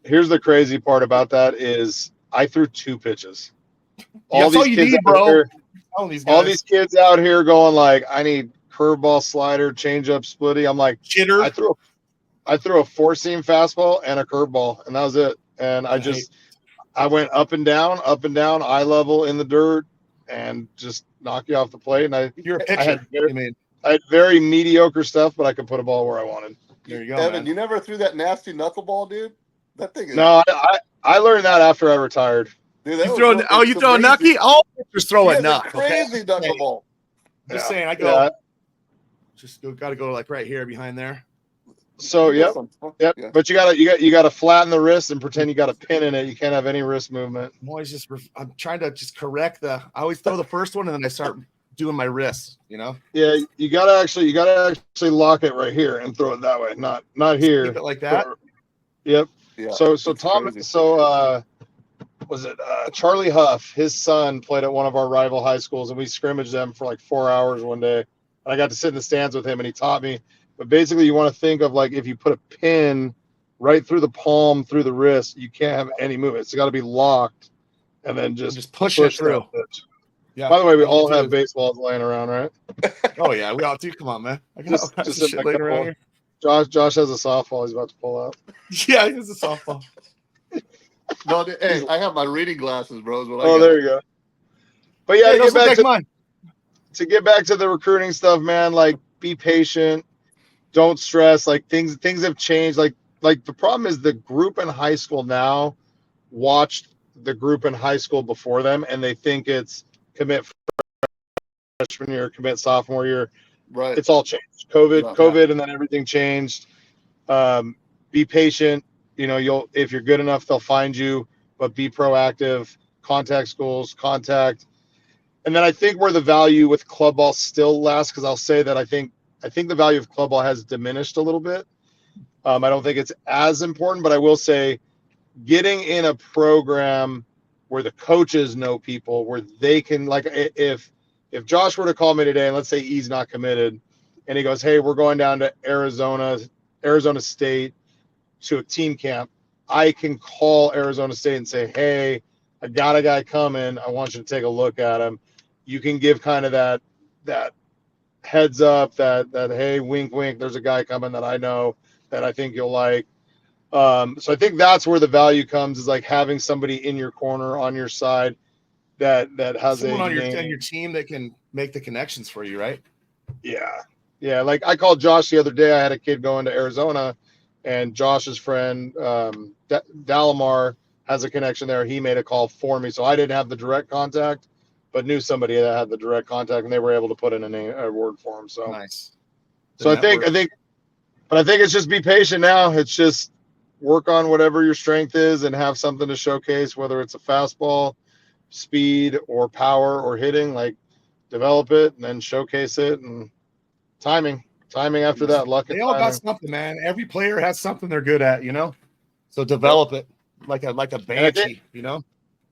Here's the crazy part about that is I threw 2 pitches. All these kids out here going like, I need curveball, slider, changeup, splitty. I'm like, chitter. I threw a 4-seam fastball and a curveball, and that was it. And I went up and down, eye level in the dirt, and just knock you off the plate. And you're a pitcher. I had very mediocre stuff, but I could put a ball where I wanted. There you go, Evan. man. You never threw that nasty knuckleball, dude. That thing is. No, I learned that after I retired. Dude, you throw a knucky? All pitchers throw a knuck. Crazy knuckleball. Just saying, I go. Just got to go like right here behind there. So yep. Yeah. But you gotta flatten the wrist and pretend you got a pin in it. You can't have any wrist movement. I'm trying to just correct I always throw the first one and then I start doing my wrist. You know. Yeah, you gotta actually lock it right here and throw it that way, not here. Keep it like that. Yep. Yeah. So Tom. Crazy. So was it Charlie Huff? His son played at one of our rival high schools, and we scrimmaged them for like 4 hours one day. And I got to sit in the stands with him, and he taught me. But basically, you want to think of like if you put a pin right through the palm, through the wrist, you can't have any movement. It's got to be locked, and then just push it through. Yeah. By the way, we all have baseballs laying around, right? Oh yeah, we all do. Come on, man. I got all kinds of shit laying around here. Josh has a softball he's about to pull out. Yeah, he has a softball. No, hey, I have my reading glasses, bros. There you go. But yeah, to get back to the recruiting stuff, man, like be patient, don't stress. Like things have changed. Like like the problem is the group in high school now watched the group in high school before them, and they think it's commit freshman year, commit sophomore year. Right. It's all changed. COVID, and then everything changed. Be patient. You know, if you're good enough, they'll find you, but be proactive. Contact schools, contact. And then I think where the value with club ball still lasts, because I'll say that I think the value of club ball has diminished a little bit. I don't think it's as important, but I will say getting in a program where the coaches know people, where they can, like, if Josh were to call me today and let's say he's not committed and he goes, hey, we're going down to Arizona State to a team camp, I can call Arizona State and say, hey, I got a guy coming. I want you to take a look at him. You can give kind of that heads up that hey, wink, wink, there's a guy coming that I know that I think you'll like. So I think that's where the value comes, is like having somebody in your corner on your side that has someone on name. your team that can make the connections for you, right? Yeah. Like I called Josh the other day. I had a kid going to Arizona, and Josh's friend Dalamar has a connection there. He made a call for me, so I didn't have the direct contact, but knew somebody that had the direct contact, and they were able to put in a word for him. So nice. So I think it's just be patient now. It's just work on whatever your strength is and have something to showcase, whether it's a fastball, speed, or power, or hitting. Like, develop it and then showcase it, and timing after that. Luck. They all got something, man. Every player has something they're good at, you know. So develop it like a banshee, you know.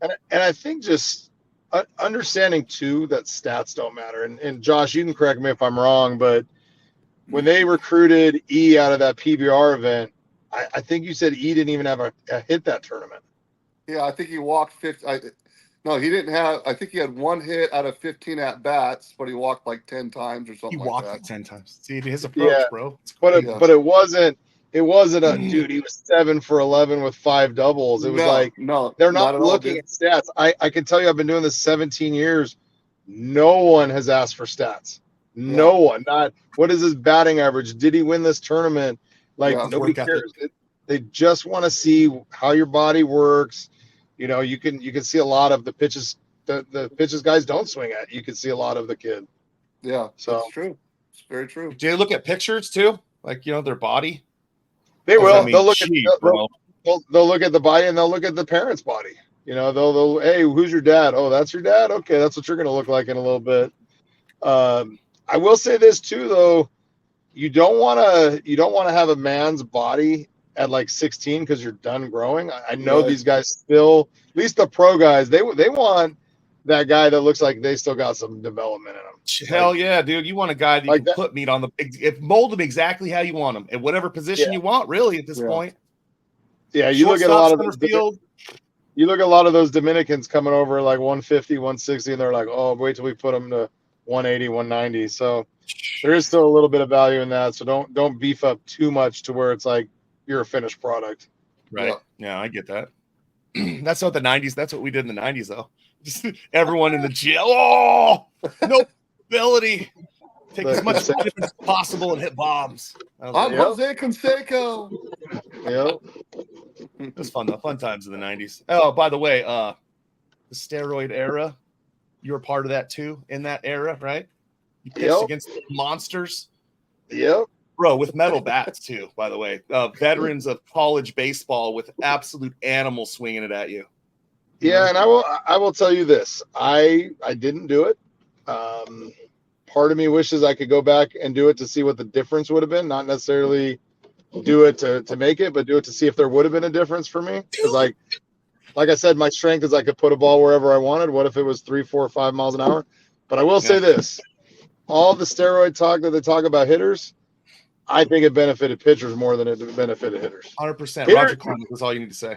And I think just understanding too that stats don't matter. And Josh, you can correct me if I'm wrong, but when they recruited E out of that PBR event, I think you said E didn't even have a hit that tournament. Yeah, I think he walked 50. No, he didn't have. I think he had one hit out of 15 at bats, but he walked like 10 times or something. He walked like like 10 times. See his approach, bro. But it wasn't a dude. He was 7 for 11 with 5 doubles. It was they're not looking at stats. I can tell you, I've been doing this 17 years. No one has asked for stats. No one. Not what is his batting average? Did he win this tournament? Like, nobody cares. They just want to see how your body works. You know, you can see a lot of the pitches. The pitches guys don't swing at. You can see a lot of the kid. Yeah, so that's true. It's very true. Do they look at pictures too? Like, you know, their body? They will. They'll look they'll look at the body, and they'll look at the parent's body. You know, they'll hey, who's your dad? Oh, that's your dad. Okay, that's what you're gonna look like in a little bit. I will say this too, though. You don't want to have a man's body at like 16 because you're done growing. I know these guys still, at least the pro guys, they want that guy that looks like they still got some development in them. Hell yeah, dude. You want a guy that you can put meat on mold him exactly how you want him at whatever position you want, really, at this point. Yeah, you look at a lot of you look at a lot of those Dominicans coming over like 150, 160, and they're like, oh, wait till we put them to 180, 190. So there is still a little bit of value in that. So don't beef up too much to where it's like you're a finished product. Right. Yeah, I get that. That's what the 90s. That's what we did in the 90s, though. Just everyone in the gym. Oh, no ability. Take as much difference as possible and hit bombs. I'm Jose Canseco. Yep. It was fun, though. Fun times in the 90s. Oh, by the way, the steroid era, you were part of that too in that era, right? You pitched against monsters. Yep. Bro, with metal bats too, by the way. Veterans of college baseball with absolute animals swinging it at you. Yeah, and I will tell you this. I didn't do it. Part of me wishes I could go back and do it to see what the difference would have been. Not necessarily do it to make it, but do it to see if there would have been a difference for me. Because like I said, my strength is I could put a ball wherever I wanted. What if it was 3, 4, 5 miles an hour? But I will say this. All the steroid talk that they talk about hitters, I think it benefited pitchers more than it benefited hitters. 100%. Roger Clemens is all you need to say.